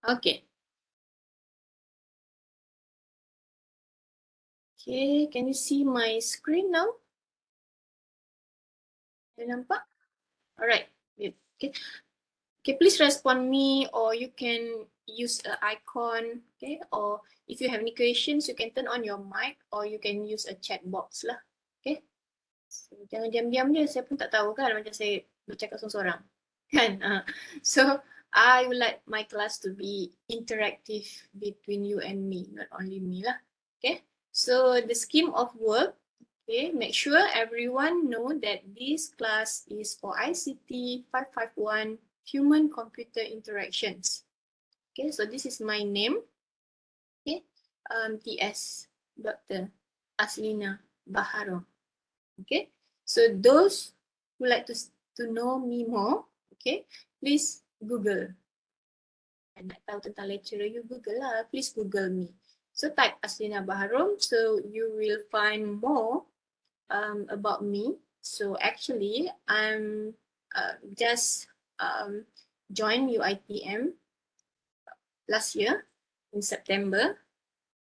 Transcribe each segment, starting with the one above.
Okay. Okay, can you see my screen now? Ada nampak? Alright. Okay. Okay, please respond me, or you can use an icon, okay? Or if you have any questions, you can turn on your mic, or you can use a chat box lah, okay? So, jangan diam-diam je, saya pun tak tahu kan macam saya bercakap seorang-seorang, kan? So, I would like my class to be interactive between you and me, not only me lah, okay? So, the scheme of work, okay, make sure everyone know that this class is for ICT 551 human-computer interactions. Okay, so this is my name, okay, TS, Dr. Aslina Baharo. Okay, so those who like to know me more, okay, please Google. Nak tahu tentang lecturer, you Google lah, please Google me. So type Aslina Baharo, so you will find more about me. So actually, I'm just joined UITM last year in September.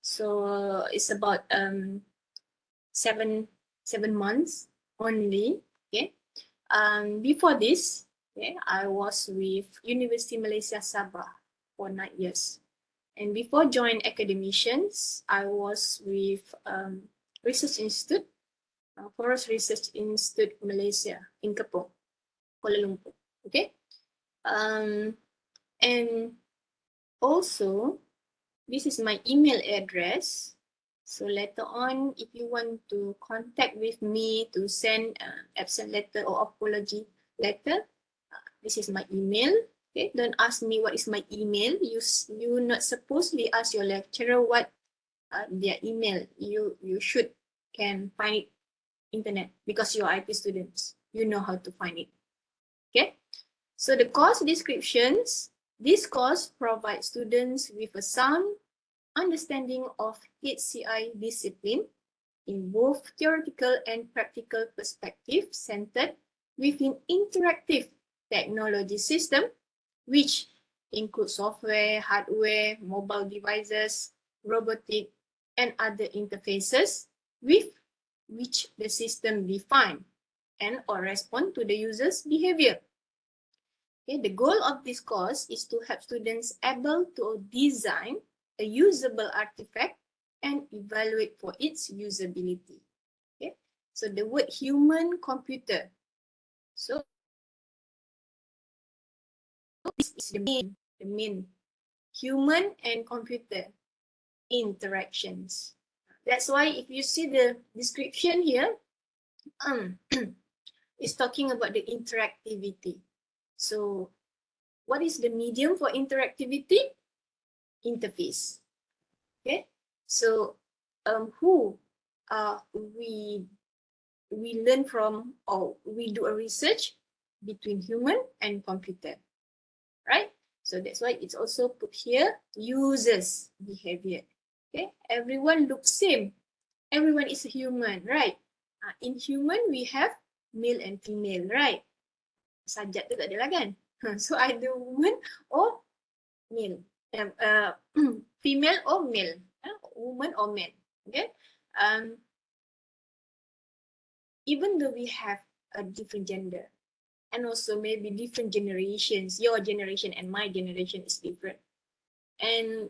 So it's about 7 months only. Okay. Before this, okay, I was with University Malaysia Sabah for 9 years. And before joining academicians, I was with Research Institute, Forest Research Institute Malaysia in Kepong, Kuala Lumpur. Okay. And also, this is my email address. So later on, if you want to contact with me to send absent letter or apology letter, this is my email. Okay, don't ask me what is my email. You not supposedly ask your lecturer what their email. You should can find it internet because you're IT students. You know how to find it. Okay, so the course descriptions. This course provides students with a sound understanding of HCI discipline in both theoretical and practical perspective centered within interactive technology system, which include software, hardware, mobile devices, robotic, and other interfaces with which the system define and or respond to the user's behavior. Okay, the goal of this course is to help students able to design a usable artifact and evaluate for its usability. Okay, so the word human computer. So this is the main human and computer interactions. That's why if you see the description here, it's talking about the interactivity. So what is the medium for interactivity? Interface. Okay, so who we learn from, or we do a research between human and computer, right? So that's why it's also put here users behavior. Okay, everyone looks same, everyone is a human, right? In human we have male and female, right? Sajat tu tak ada lah kan? So either woman or male, female or male, woman or man. Okay, even though we have a different gender and also maybe different generations, your generation and my generation is different, and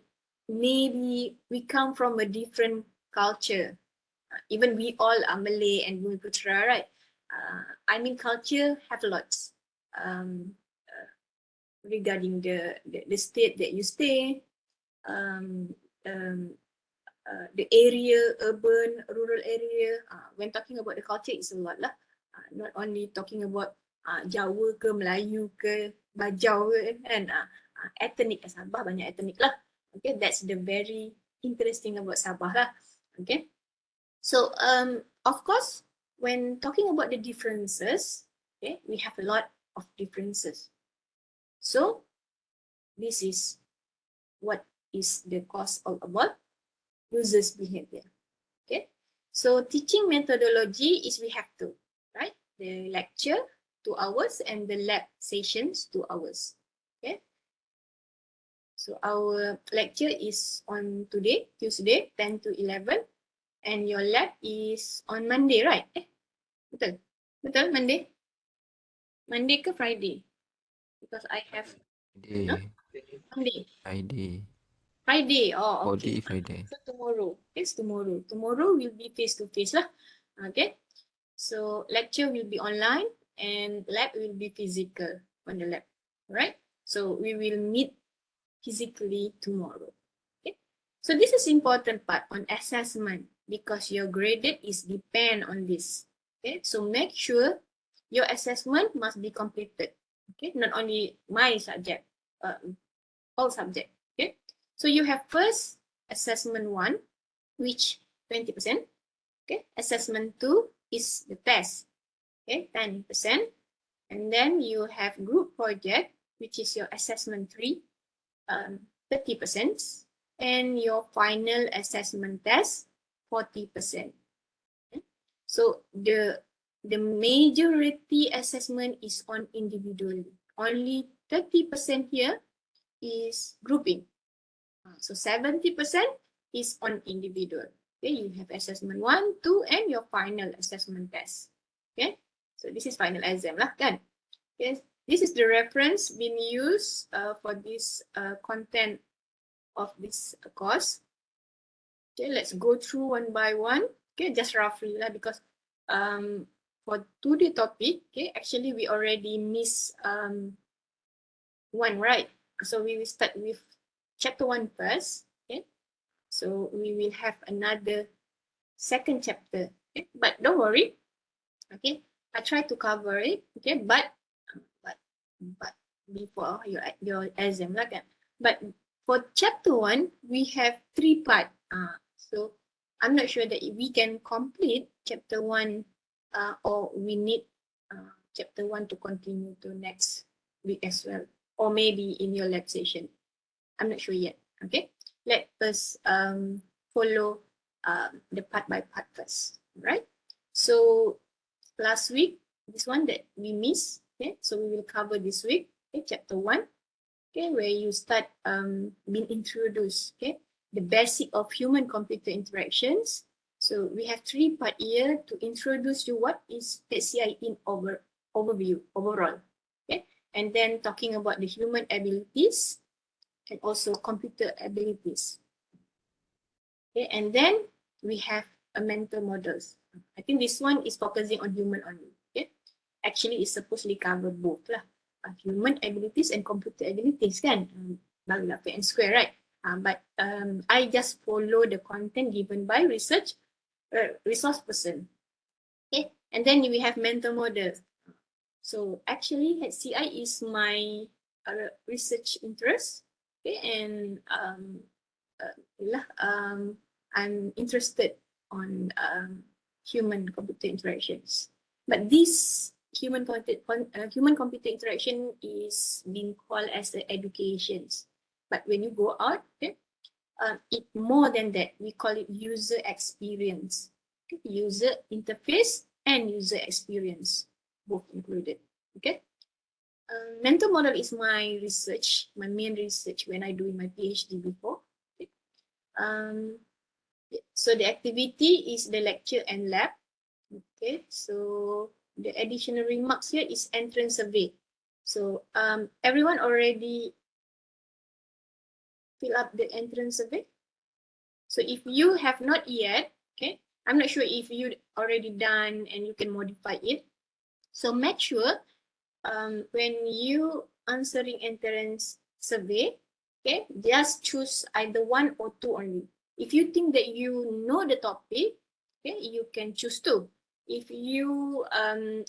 maybe we come from a different culture, even we all are Malay and Bumiputera, right? I mean, culture have lots regarding the state that you stay, the area, urban, rural area. When talking about the culture, it's a lot lah. Not only talking about Jawa ke, Melayu ke, Bajau ke, and ethnic. Sabah banyak ethnic lah. Okay, that's the very interesting about Sabah lah. Okay, so of course, when talking about the differences, okay, we have a lot of differences. So this is what is the course all about. Users behavior. Okay, so teaching methodology is we have to, right? The lecture 2 hours and the lab sessions 2 hours. Okay, So our lecture is on today, Tuesday, 10 to 11. And your lab is on Monday, right? Betul? Betul, Monday? Monday ke Friday? Because I have Monday. Friday. Oh, okay. Friday. So tomorrow. It's tomorrow. Tomorrow will be face to face lah. Okay. So lecture will be online and lab will be physical on the lab. Right? So we will meet physically tomorrow. Okay. So this is important part on assessment because your graded is depend on this. Okay. So make sure your assessment must be completed. Okay. Not only my subject, all subject. Okay. So you have first assessment 1, which 20%. Okay. Assessment 2 is the test. Okay, 10%. And then you have group project, which is your assessment 3, 30%. And your final assessment test, 40%. Okay. So the majority assessment is on individual. Only 30% here is grouping. So 70% is on individual. Okay, you have assessment 1, 2, and your final assessment test. Okay, so this is final exam lah kan. Okay, this is the reference being used for this content of this course. Okay, let's go through one by one. Okay, just roughly lah because for today topic, okay, actually we already missed one, right? So we will start with chapter 1 first. Okay, so we will have another second chapter. Okay? But don't worry. Okay, I try to cover it. Okay, but before your exam lah kan. But for chapter 1, we have 3 part. So I'm not sure that we can complete chapter 1 or we need chapter 1 to continue to next week as well. Or maybe in your lab session. I'm not sure yet. Okay, let us follow the part by part first. Right. So last week, this one that we missed. Okay, so we will cover this week. Okay, chapter 1. Okay, where you start being introduced. Okay, the basic of human-computer interactions. So we have 3 part here to introduce you what is HCI in overview overall. Okay, and then talking about the human abilities and also computer abilities. Okay, and then we have a mental models. I think this one is focusing on human only. Okay, actually it's supposedly cover both lah, human abilities and computer abilities kan, barulah fair and square, right? But I just follow the content given by resource person. Okay, and then we have mental models. So actually HCI is my research interest. Okay, and I'm interested on human-computer interactions. But this human-computer interaction is being called as the educations. But when you go out, okay, it more than that. We call it user experience. Okay? User interface and user experience, both included. Okay. Mental model is my research, my main research when I do my PhD before. Okay. So the activity is the lecture and lab. Okay, so the additional remarks here is entrance survey. So everyone already fill up the entrance survey. So if you have not yet, okay, I'm not sure if you already done and you can modify it. So make sure when you answering entrance survey, okay, just choose either 1 or 2 only. If you think that you know the topic, okay, you can choose 2. If you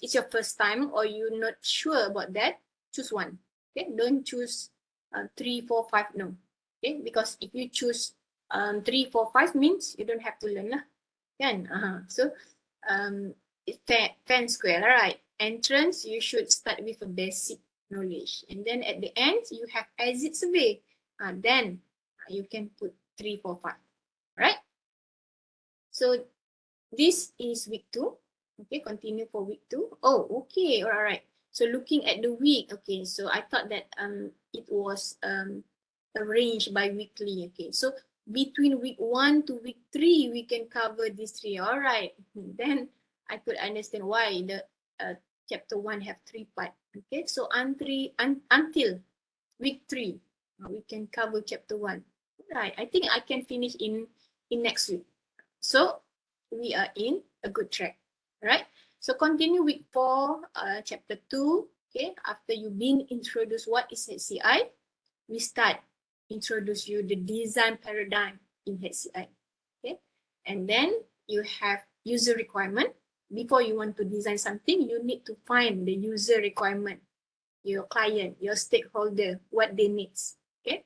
it's your first time or you're not sure about that, choose 1. Okay, don't choose 3, 4, 5. No. Okay, because if you choose 3, 4, 5 means you don't have to learn lah. Kan? So it's fair and square, right? Entrance, you should start with a basic knowledge, and then at the end you have exit survey. Then you can put 3, 4, 5. Right? So this is week 2. Okay, continue for week 2. Oh, okay, all right. So looking at the week, okay. So I thought that it was arranged by weekly. Okay, so between week 1 to week 3, we can cover these 3. All right, then I could understand why the chapter 1 have 3 parts. Okay, so until week 3, we can cover chapter 1. Right, I think I can finish in next week. So we are in a good track. Right, so continue week 4, chapter 2. Okay, after you've been introduced what is HCI, we start introduce you the design paradigm in HCI. Okay, and then you have user requirement. Before you want to design something, you need to find the user requirement, your client, your stakeholder, what they need. Okay,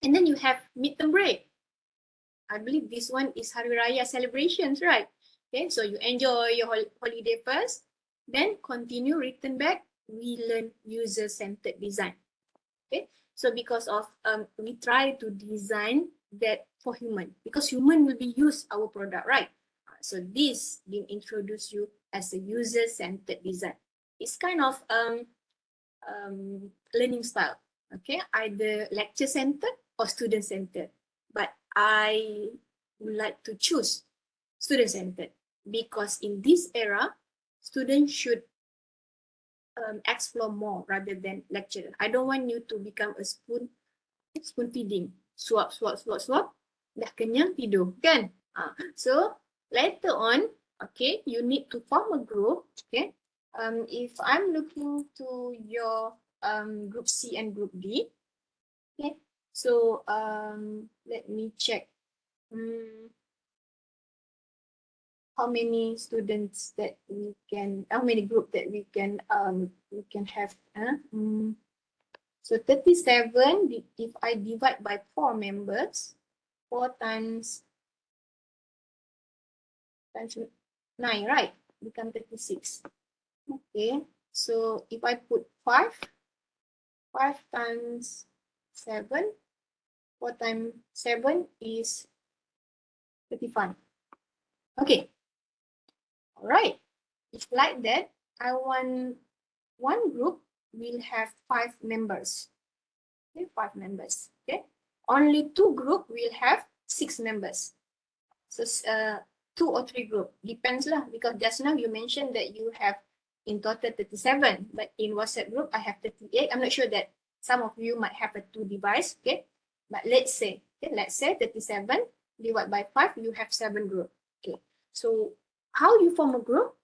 and then you have midterm break. I believe this one is Hari Raya celebrations, right? Okay, so you enjoy your holiday first, then continue, return back, we learn user-centered design. Okay, so because of we try to design that for human, because human will be use our product, right? So this being introduce you as a user-centered design. It's kind of learning style. Okay, either lecture-centered or student-centered. But I would like to choose student-centered because in this era, students should explore more rather than lecture. I don't want you to become a spoon feeding. Swap, dah kenyang tidur, kan? So later on, okay, you need to form a group, okay? If I'm looking to your group C and group D, okay, so let me check. How many students that we can, how many group that we can have. So 37, if I divide by 4 members, 4 times 9, right? Become 36. Okay, so if I put 5 times 7, 4 times 7 is 35. Okay, all right. If like that, I want one group will have 5 members. Okay, 5 members. Okay, only 2 group will have 6 members. So 2 or 3 group depends lah, because just now you mentioned that you have in total 37, but in WhatsApp group I have 38. I'm not sure that some of you might have a 2 device. Okay, but let's say 37 divided by 5, you have 7 group. Okay, so how you form a group?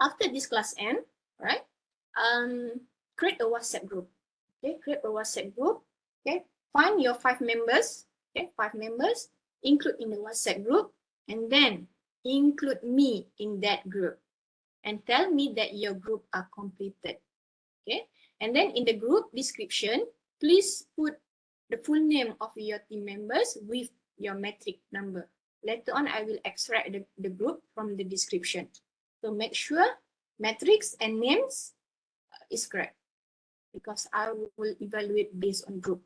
After this class end, right? Create a WhatsApp group. Okay, create a WhatsApp group. Okay, find your 5 members. Okay, 5 members, include in the WhatsApp group, and then include me in that group, and tell me that your group are completed. Okay, and then in the group description, please put the full name of your team members with your metric number. Later on, I will extract the group from the description. So make sure metrics and names is correct, because I will evaluate based on group.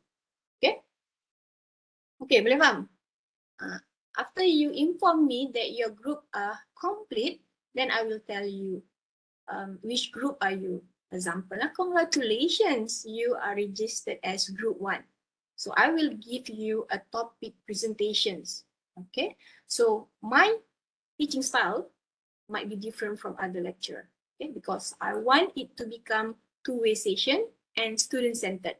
Okay? Okay, boleh faham? After you inform me that your group are complete, then I will tell you which group are you. Example, congratulations, you are registered as group 1. So I will give you a topic presentations. Okay, so my teaching style might be different from other lecturer. Okay, because I want it to become two-way session and student-centered.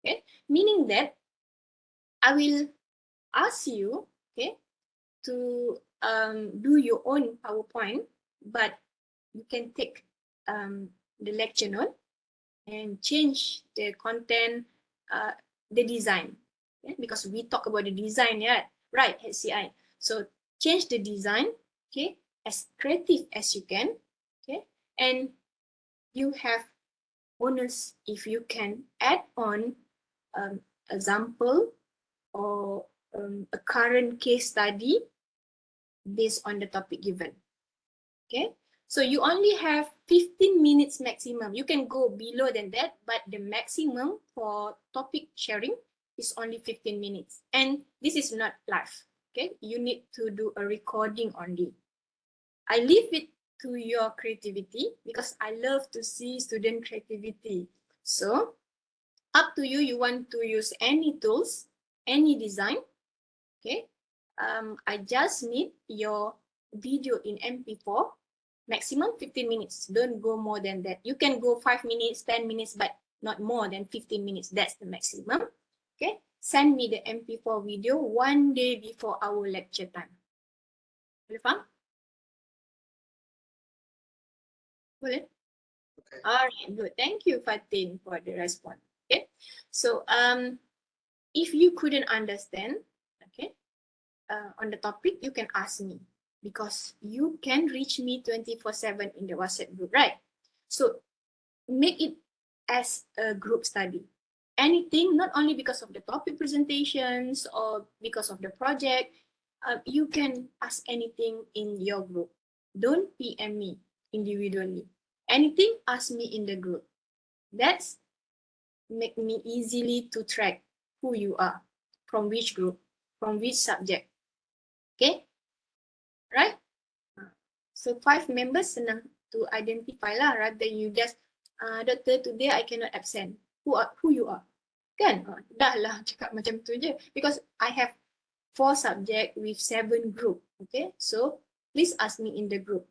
Okay, meaning that I will ask you, okay, to do your own PowerPoint, but you can take the lecture note and change the content, the design, okay? Because we talk about the design, yeah, right, HCI. So change the design, okay, as creative as you can, okay, and you have bonus if you can add on example or a current case study based on the topic given. Okay, so you only have 15 minutes maximum. You can go below than that, but the maximum for topic sharing is only 15 minutes. And this is not live. Okay, you need to do a recording only. I leave it to your creativity because I love to see student creativity. So up to you. You want to use any tools, any design. Okay. I just need your video in MP4, maximum 15 minutes. Don't go more than that. You can go 5 minutes, 10 minutes, but not more than 15 minutes. That's the maximum. Okay. Send me the MP4 video 1 day before our lecture time. Boleh faham? Boleh? Okay. All right, good. Thank you, Fatin, for the response. Okay. So, if you couldn't understand, okay, on the topic, you can ask me, because you can reach me 24/7 in the WhatsApp group, right? So make it as a group study. Anything, not only because of the topic presentations or because of the project, you can ask anything in your group. Don't PM me individually. Anything, ask me in the group. That's make me easily to track who you are, from which group, from which subject. Okay, right? So 5 members senang to identify lah, rather you just doctor, today I cannot absent. Who you are? Kan? Dah lah cakap macam tu je. Because I have 4 subject with 7 group. Okay, so please ask me in the group.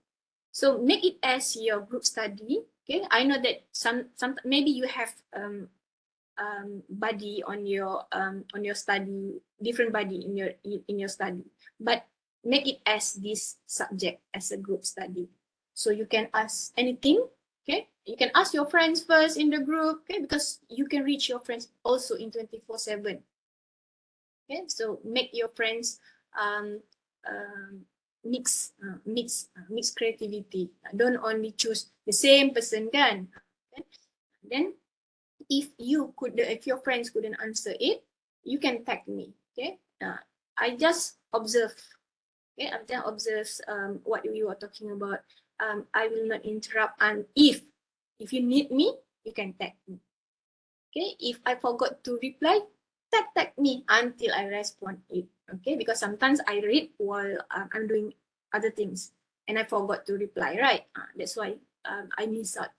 So make it as your group study. Okay, I know that some maybe you have buddy on your study, different buddy in your study, but make it as this subject as a group study. So you can ask anything. Okay, you can ask your friends first in the group. Okay, because you can reach your friends also in 24/7. Okay, so make your friends mix creativity. Don't only choose the same person, kan? Okay? Then if your friends couldn't answer it, you can tag me. Okay, I just observe. Okay, I just observe what you are talking about. I will not interrupt, and if you need me, you can tag me. Okay, if I forgot to reply, tag me until I respond it. Okay, because sometimes I read while I'm doing other things and I forgot to reply, right? That's why I miss out.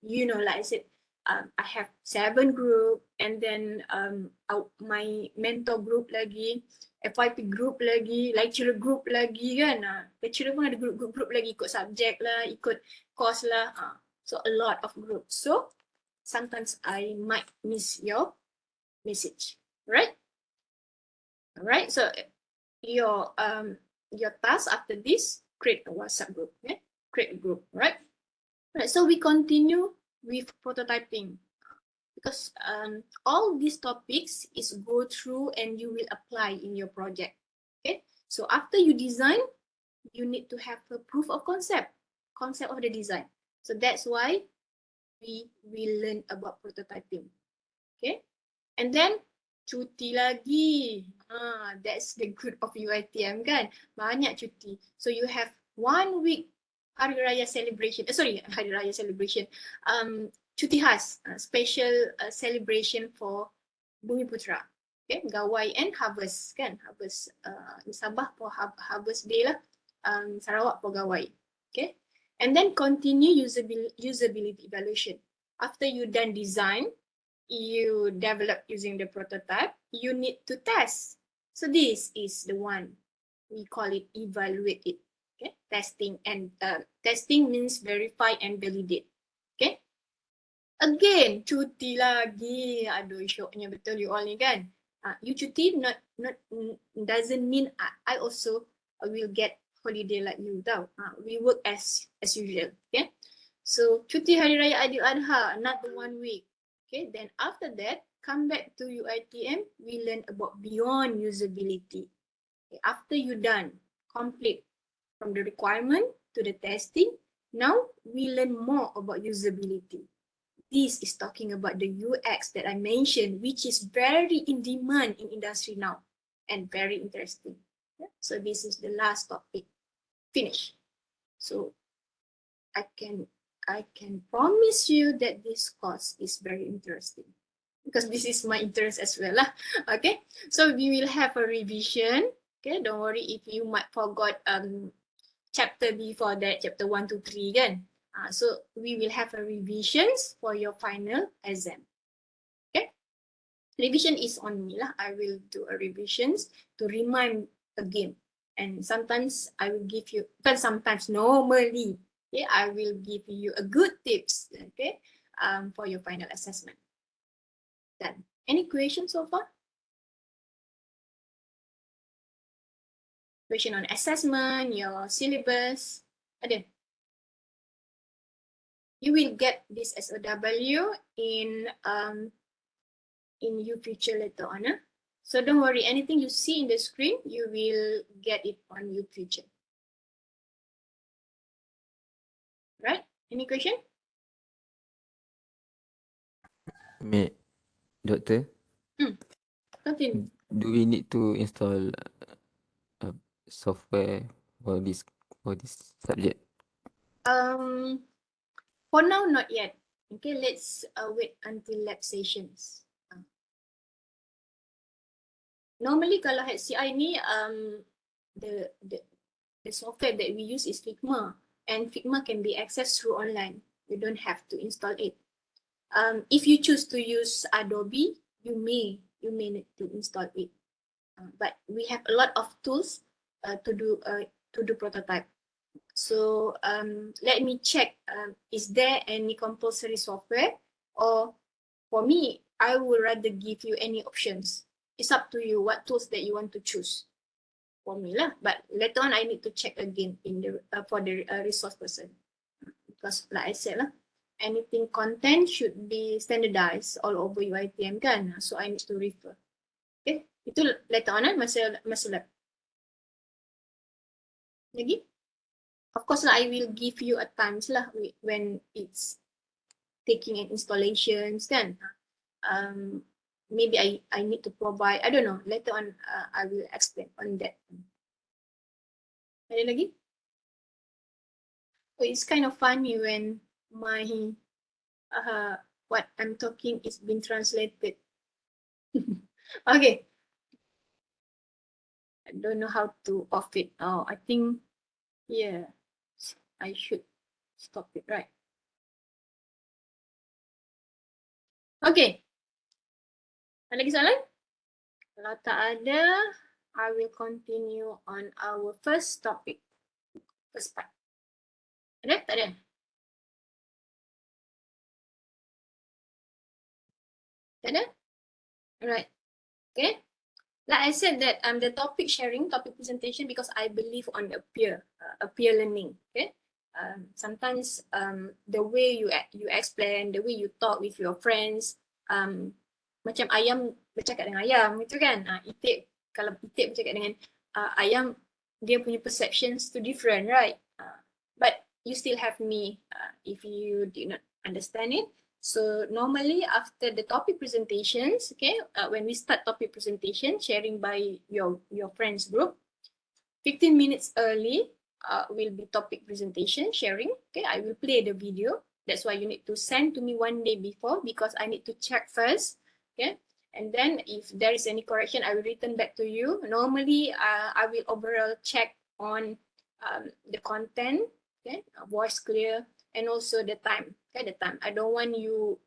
You know, like I said, I have 7 group, and then my mentor group lagi, FYP group lagi, lecturer group lagi kan. Lecturer pun ada group lagi, ikut subjek lah, ikut course lah. So a lot of groups. So sometimes I might miss your message, right? All right. So your task after this, create a WhatsApp group. Okay? Create a group, right? Right. So we continue with prototyping, because all these topics is go through and you will apply in your project. Okay. So after you design, you need to have a proof of concept of the design. So that's why we will learn about prototyping. Okay, and then cuti lagi. That's the good of UiTM kan, banyak cuti. So you have 1 week Hari Raya celebration. Hari Raya celebration. Cuti khas, special celebration for Bumi Putra. Okay, Gawai and Harvest kan, Harvest Sabah for Harvest Day lah. Sarawak for Gawai. Okay, and then continue usability evaluation. After you done design, you develop using the prototype, you need to test. So this is the one, we call it evaluate it. Okay, testing, and testing means verify and validate. Okay, again cuti lagi. Aduh, syoknya betul you all ni kan. You cuti not doesn't mean I also will get holiday like you tau. We work as usual. Okay, so cuti Hari Raya Aidiladha, another 1 week. Okay, then after that, come back to UiTM, we learn about beyond usability. Okay, after you done, complete from the requirement to the testing, now we learn more about usability. This is talking about the UX that I mentioned, which is very in demand in industry now and very interesting. Yeah? So this is the last topic. Finish. So I can promise you that this course is very interesting, because this is my interest as well lah. Okay, so we will have a revision. Okay, don't worry if you might forgot chapter before that, chapter 1 to 3 kan. So we will have a revisions for your final exam. Okay, revision is on me lah. I will do a revisions to remind again. And sometimes I will give you, but sometimes normally, okay, I will give you a good tips, okay, for your final assessment. Done. Any questions so far? Question on assessment, your syllabus, ada? You will get this SOW in your future later on. So don't worry, anything you see in the screen, you will get it on your future. Right? Any question? Doctor, Continue. do we need to install software for this subject? For now, not yet. Okay, let's wait until lab sessions. Normally, kalau HCI ni, the software that we use is Figma, and Figma can be accessed through online. You don't have to install it. If you choose to use Adobe, you may need to install it. But we have a lot of tools to do prototype. So let me check, is there any compulsory software, or for me, I would rather give you any options. It's up to you what tools that you want to choose for me lah. But later on, I need to check again in the for the resource person, because like I said lah, anything content should be standardized all over UiTM kan. So I need to refer. Okay, itu later on masa lab. Lagi? Of course lah, I will give you a times lah when it's taking an installations kan. Maybe I need to provide, I don't know, later on I will explain on that. Ada lagi? Oh, it's kind of funny when my what I'm talking is being translated. Okay. I don't know how to off it. Oh, I think, yeah, I should stop it, right? Okay. Ada lagi soalan? Kalau tak ada, I will continue on our first topic. First part. Ada? Tak ada? Tak ada? Alright. Okay. Like I said that the topic sharing, topic presentation, because I believe on the peer learning. Okay. Sometimes the way you explain, the way you talk with your friends, macam ayam bercakap dengan ayam itu kan. Itik, kalau itik bercakap dengan ayam, dia punya perceptions to different, right? But you still have me if you did not understand it. So normally after the topic presentations, okay, when we start topic presentation, sharing by your friends group, 15 minutes early will be topic presentation sharing. Okay, I will play the video. That's why you need to send to me one day before, because I need to check first. Okay, and then if there is any correction, I will return back to you. Normally, I will overall check on the content, okay, voice clear, and also the time. Okay, the time. I don't want you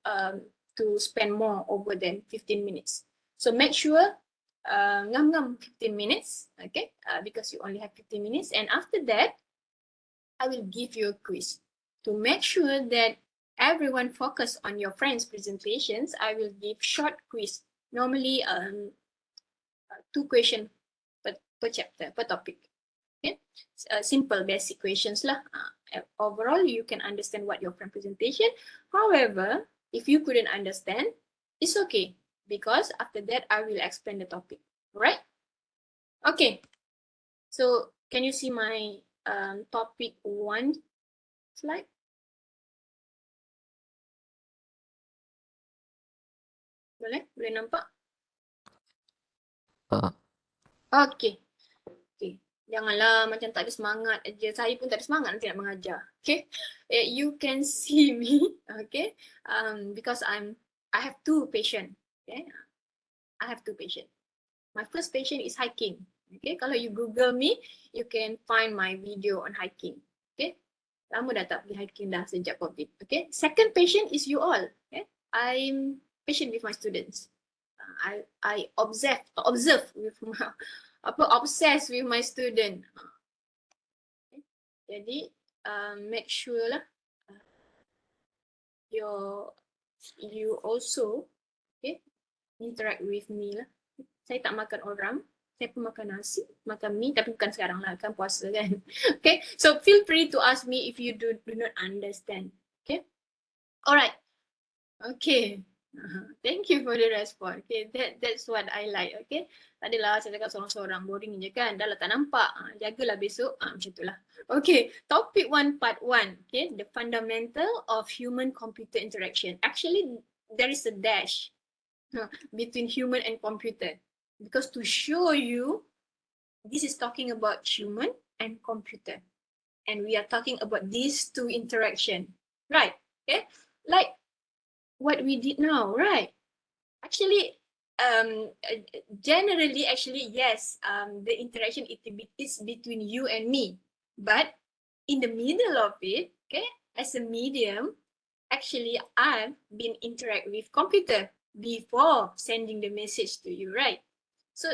to spend more over than 15 minutes. So make sure ngam 15 minutes, okay, because you only have 15 minutes. And after that, I will give you a quiz. To make sure that everyone focus on your friends' presentations, I will give short quiz. Normally, 2 questions per chapter, per topic. Okay, simple basic questions lah. Overall, you can understand what your friend presentation. However, if you couldn't understand, it's okay, because after that I will explain the topic. Alright? Okay. So can you see my topic 1 slide? Boleh? Boleh nampak? Okay. Okay. Janganlah macam tak ada semangat aja. Saya pun tak ada semangat nanti nak mengajar. Okay. You can see me. Okay. Because I have 2 patients. Okay. I have 2 patients. My first patient is hiking. Okay. Kalau you Google me, you can find my video on hiking. Okay. Lama dah tak pergi hiking dah sejak COVID. Okay. Second patient is you all. Okay. I'm patient with my students. I observe with my, obsess with my student. Okay. Jadi make sure lah you also okay interact with me lah. Saya tak makan orang, saya pun makan nasi, makan mie, tapi bukan sekarang lah, kan puasa kan. Okay, so feel free to ask me if you do not understand. Okay, alright. Okay, thank you for the response. Okay, that's what I like. Okay, tak adalah saya cakap seorang-seorang, boring je kan. Dah lah tak nampak, jagalah besok, macam itulah. Okay, topic 1 part 1. Okay, the fundamental of human-computer interaction. Actually, there is a dash between human and computer, because to show you this is talking about human and computer, and we are talking about these two interaction, right? Okay, like what we did now, right? Actually, generally, actually, yes, the interaction is between you and me, but in the middle of it, okay, as a medium, actually I've been interact with computer before sending the message to you, right? So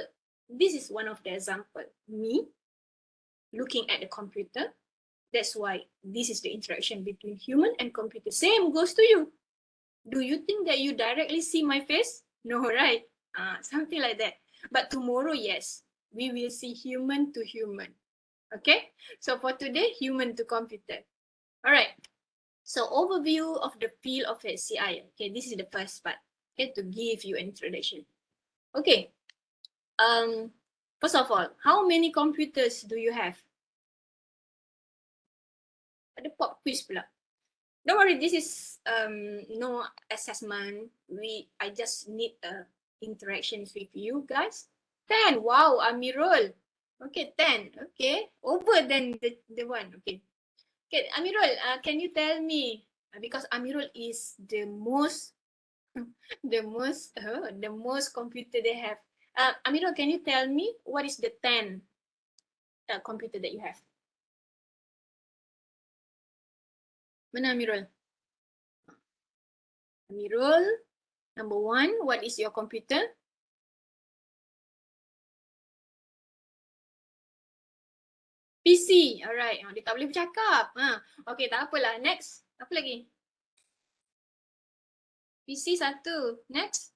this is one of the example, me looking at the computer. That's why this is the interaction between human and computer. Same goes to you. Do you think that you directly see my face? No, right? Something like that. But tomorrow, yes, we will see human to human. Okay? So for today, human to computer. All right. So overview of the field of HCI. Okay, this is the first part. Okay, to give you an introduction. Okay. First of all, how many computers do you have? Ada pop quiz pula. Don't worry, this is no assessment. I just need interactions with you guys. 10. Wow, Amirul. Okay, 10. Okay, over than the one. Okay. Okay, Amirul, can you tell me, because Amirul is the most the most computer they have. Amirul, can you tell me what is the 10 computer that you have? Mana Amirul? Amirul, number 1, what is your computer? PC, alright. Dia tak boleh bercakap. Okay, tak apalah. Next, apa lagi? PC 1. Next,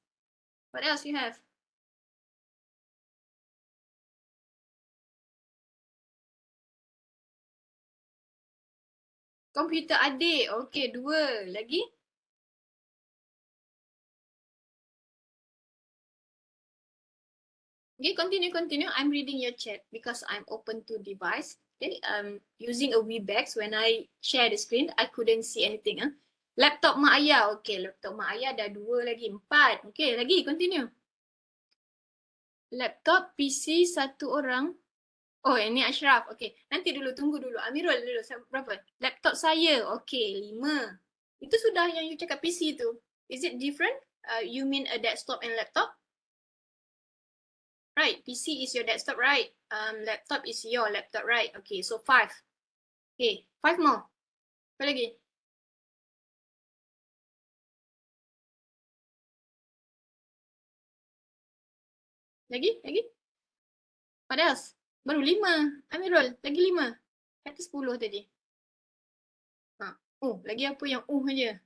what else you have? Komputer adik. Okay, 2. Lagi? Okay, continue. I'm reading your chat because I'm open to device. Okay, using a Webex, when I share the screen, I couldn't see anything. Laptop mak ayah. Okay, laptop mak ayah dah 2 lagi. 4. Okay, lagi, continue. Laptop, PC, 1 orang. Oh, ini Ashraf. Okay, nanti dulu, tunggu dulu. Amirul dulu, berapa? Laptop saya. Okay, 5. Itu sudah yang you cakap PC tu. Is it different? You mean a desktop and laptop? Right, PC is your desktop, right? Laptop is your laptop, right? Okay, so 5. Okay, 5 more. Apa lagi? Lagi? What else? Baru 5. Amirul, lagi 5. Kata 10 tadi. Oh, lagi apa yang aja?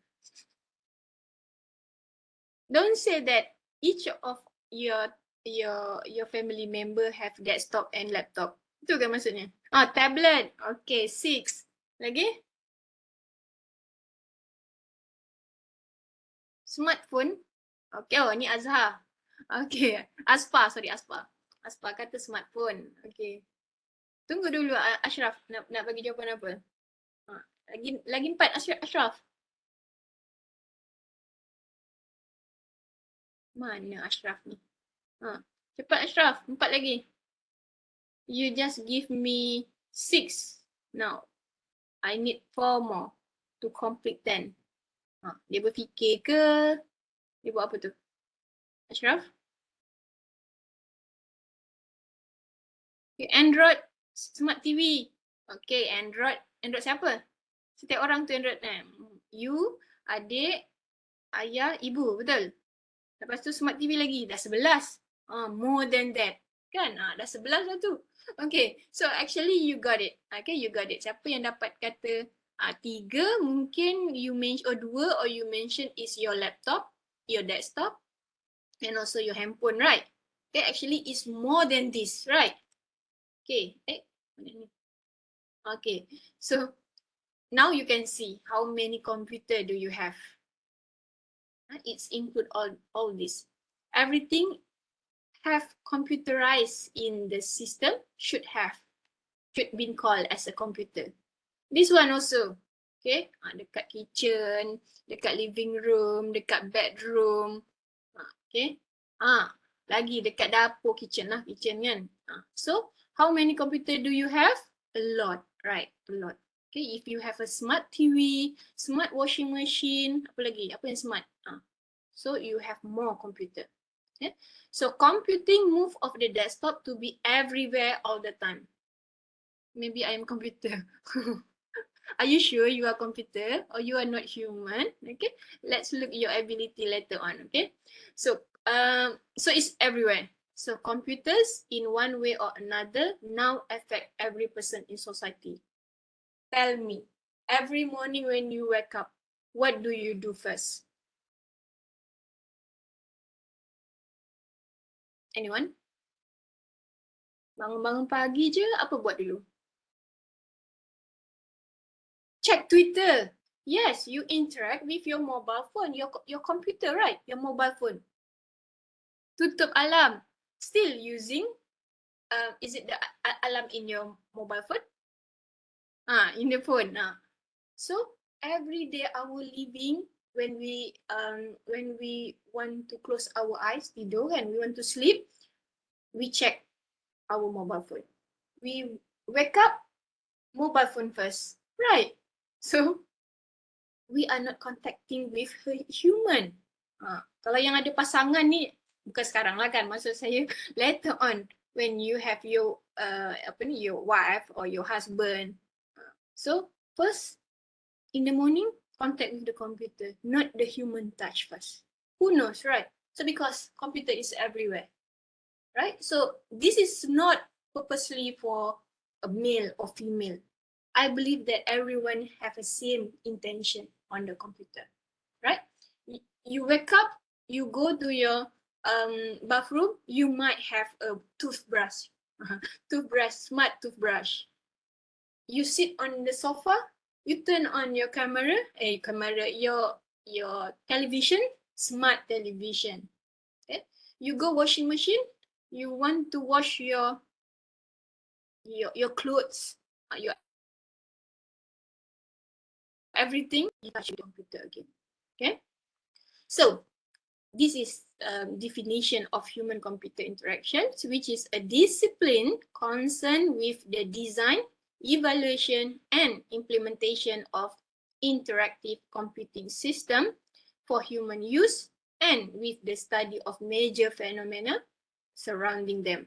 Don't say that each of your family member have desktop and laptop. Itu kan maksudnya? Tablet. Okay, 6. Lagi? Smartphone. Okay, oh ni Azhar. Okay, Aspa kata smartphone. Okay. Tunggu dulu Ashraf, nak bagi jawapan apa? Lagi 4 Ashraf. Mana Ashraf ni? Cepat Ashraf, 4 lagi. You just give me 6. Now, I need 4 more to complete 10. Dia berfikir ke? Dia buat apa tu? Ashraf? Okay, Android Smart TV. Okay, Android siapa? Setiap orang tu Android. You, adik, ayah, ibu, betul? Lepas tu smart TV lagi, dah 11. More than that. Kan? Dah 11 dah tu. Okay, so actually you got it. Okay, you got it. Siapa yang dapat kata 3, mungkin you mention, or 2, or you mention is your laptop, your desktop, and also your handphone, right? Okay, actually it's more than this, right? Okay, okay, so now you can see how many computer do you have. It's include all this. Everything have computerized in the system should been called as a computer. This one also, okay, dekat kitchen, dekat living room, dekat bedroom, okay, lagi dekat dapur, kitchen lah, kitchen kan. So how many computer do you have? A lot, right? A lot. Okay, if you have a smart TV, smart washing machine, apa lagi? Apa yang smart? So you have more computer. Okay, so computing move of the desktop to be everywhere all the time. Maybe I am computer. Are you sure you are computer or you are not human? Okay, let's look your ability later on. Okay, so it's everywhere. So computers in one way or another now affect every person in society. Tell me, every morning when you wake up, what do you do first? Anyone? Bangun-bangun pagi je, apa buat dulu? Check Twitter. Yes, you interact with your mobile phone, your computer, right? Your mobile phone. Tutup alarm. Still using, is it the alarm in your mobile phone? In the phone. So every day our living, when we want to close our eyes, tidur and we want to sleep, we check our mobile phone. We wake up, mobile phone first, right? So we are not contacting with human. Kalau yang ada pasangan ni, bukan sekarang lah kan, maksud saya later on when you have your your wife or your husband. So first in the morning, contact with the computer, not the human touch first. Who knows, right? So because computer is everywhere, right? So this is not purposely for a male or female. I believe that everyone have the same intention on the computer, right? You wake up, you go to your bathroom, you might have a toothbrush, smart toothbrush. You sit on the sofa, you turn on your your television, smart television. Okay? You go washing machine, you want to wash your clothes, your everything, you touch your computer again. Okay, so this is definition of human-computer interactions, which is a discipline concerned with the design, evaluation, and implementation of interactive computing system for human use and with the study of major phenomena surrounding them.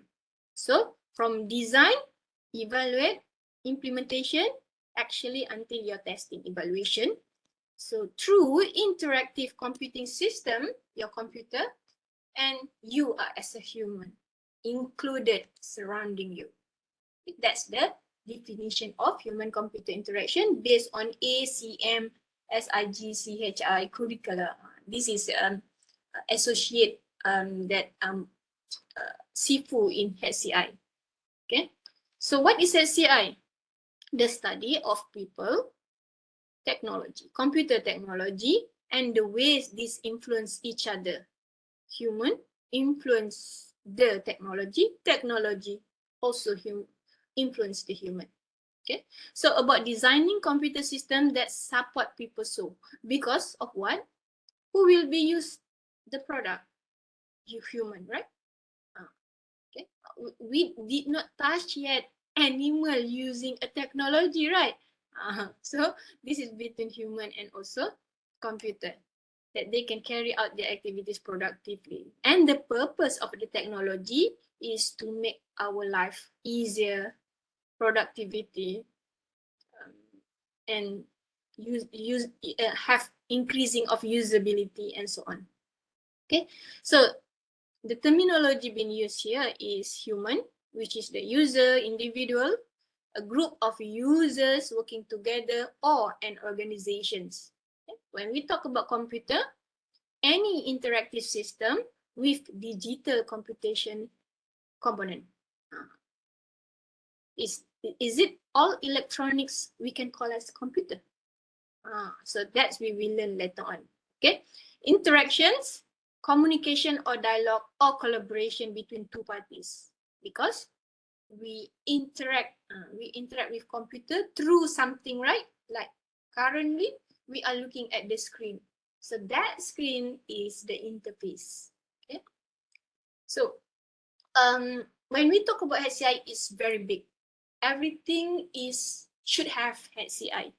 So from design, evaluate, implementation, actually until your testing evaluation. So through interactive computing system, your computer, and you are as a human included surrounding you. That's the definition of human-computer interaction based on ACM SIGCHI curricula. This is associate that Sifu in HCI. Okay, so what is HCI? The study of people, technology, computer technology, and the ways these influence each other. Human influence the technology, technology also influence the human. Okay, so about designing computer system that support people, so because of what? Who will be use the product? You human, right? Okay, we did not touch yet animal using a technology, right? So this is between human and also computer, that they can carry out their activities productively. And the purpose of the technology is to make our life easier, productivity, and have increasing of usability and so on. Okay, so the terminology being used here is human, which is the user, individual, a group of users working together, or an organizations. Okay? When we talk about computer, any interactive system with digital computation component. Is it all electronics we can call as computer? So that's we will learn later on. Okay, interactions, communication or dialogue or collaboration between two parties, because we interact with computer through something, right? Like currently we are looking at the screen, so that screen is the interface. Okay, so when we talk about HCI, it's very big. Everything should have HCI.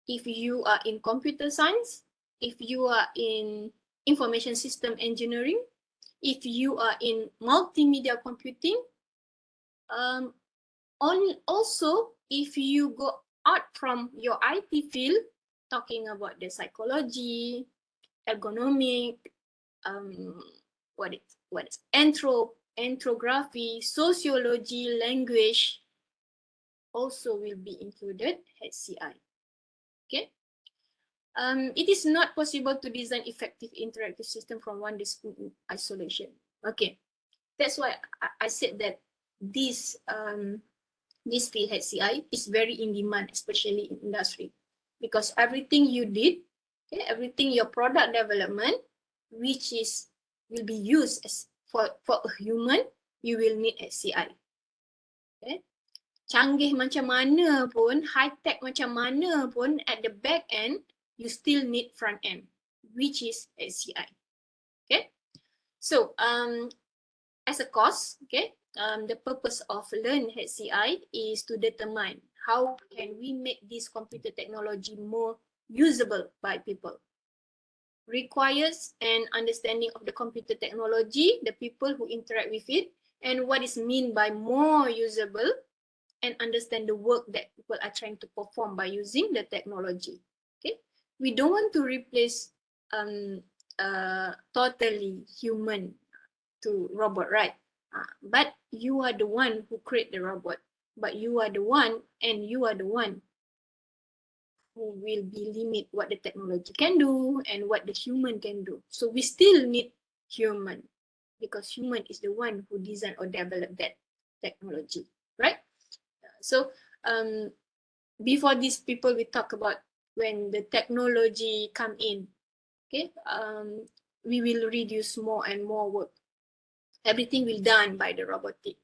If you are in computer science, if you are in information system engineering, if you are in multimedia computing, also if you go out from your IT field, talking about the psychology, ergonomic, what is anthropography, sociology, language, also will be included HCI. Okay. It is not possible to design effective interactive system from one discrete in isolation. Okay, that's why I said that this field HCI is very in demand, especially in industry, because everything you did, okay, everything your product development, which will be used as for a human, you will need HCI. Okay, canggih macam mana pun, high tech macam mana pun, at the back end you still need front end, which is HCI. Okay, so as a course, okay, the purpose of learn HCI is to determine how can we make this computer technology more usable by people. Requires an understanding of the computer technology, the people who interact with it, and what is meant by more usable, and understand the work that people are trying to perform by using the technology. Okay, we don't want to replace totally human to robot, right? But you are the one who create the robot, but you are the one who will be limit what the technology can do and what the human can do. So we still need human, because human is the one who design or develop that technology, right? So before these people, we talk about when the technology come in, okay, we will reduce more and more work. Everything will done by the robotic.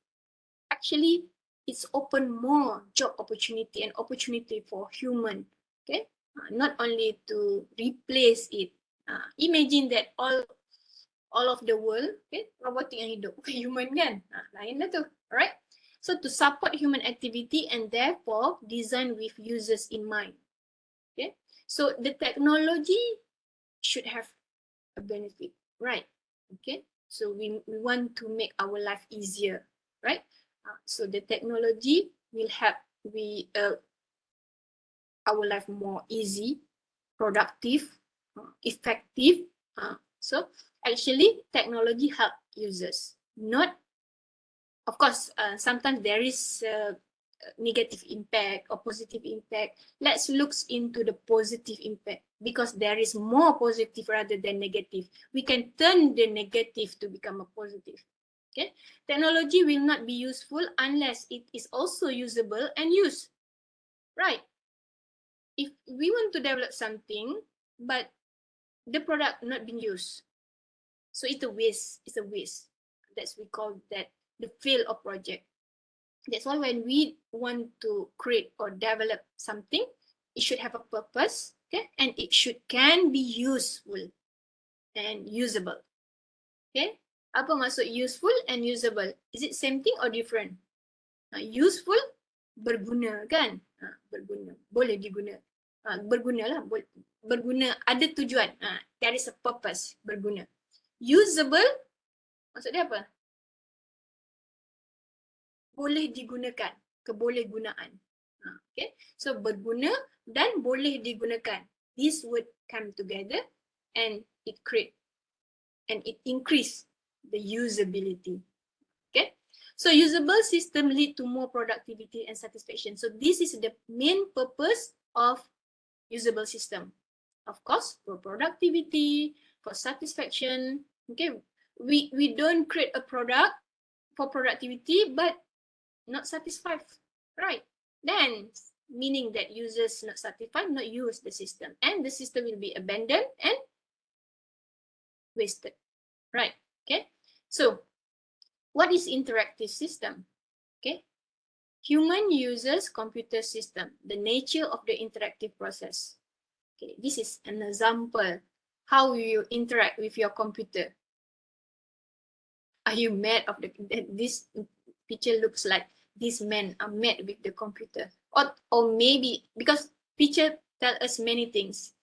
Actually, it's open more job opportunity and opportunity for human. Okay, not only to replace it. Imagine that all of the world, okay, robotic yang hidup, human kan, lain lah tu, alright? So to support human activity and therefore design with users in mind. Okay, so the technology should have a benefit, right? Okay, so we want to make our life easier, right? So the technology will help our life more easy, productive, effective. So actually technology help users, not, of course, sometimes there is negative impact or positive impact. Let's look into the positive impact, because there is more positive rather than negative. We can turn the negative to become a positive. Okay, technology will not be useful unless it is also usable and used, right? If we want to develop something but the product not being used, so it's a waste. It's a waste. That's we call that the fail of project. That's why when we want to create or develop something, it should have a purpose, okay, and it can be useful and usable. Okay, apa maksud useful and usable? Is it same thing or different? Useful, berguna kan? Berguna, boleh diguna. Berguna lah, berguna, ada tujuan. There is a purpose, berguna. Usable, maksud dia apa? Boleh digunakan, kebolehgunaan. Okay, so berguna dan boleh digunakan. This would come together and it create and it increase the usability. Okay, so usable system lead to more productivity and satisfaction. So this is the main purpose of usable system. Of course, for productivity, for satisfaction. Okay, we don't create a product for productivity but not satisfied, right? Then meaning that users not satisfied, not use the system, and the system will be abandoned and wasted, right? Okay, so what is interactive system? Okay, human uses computer system, the nature of the interactive process. Okay, this is an example how you interact with your computer. Are you mad of this picture looks like these men are mad with the computer, or maybe because picture tell us many things.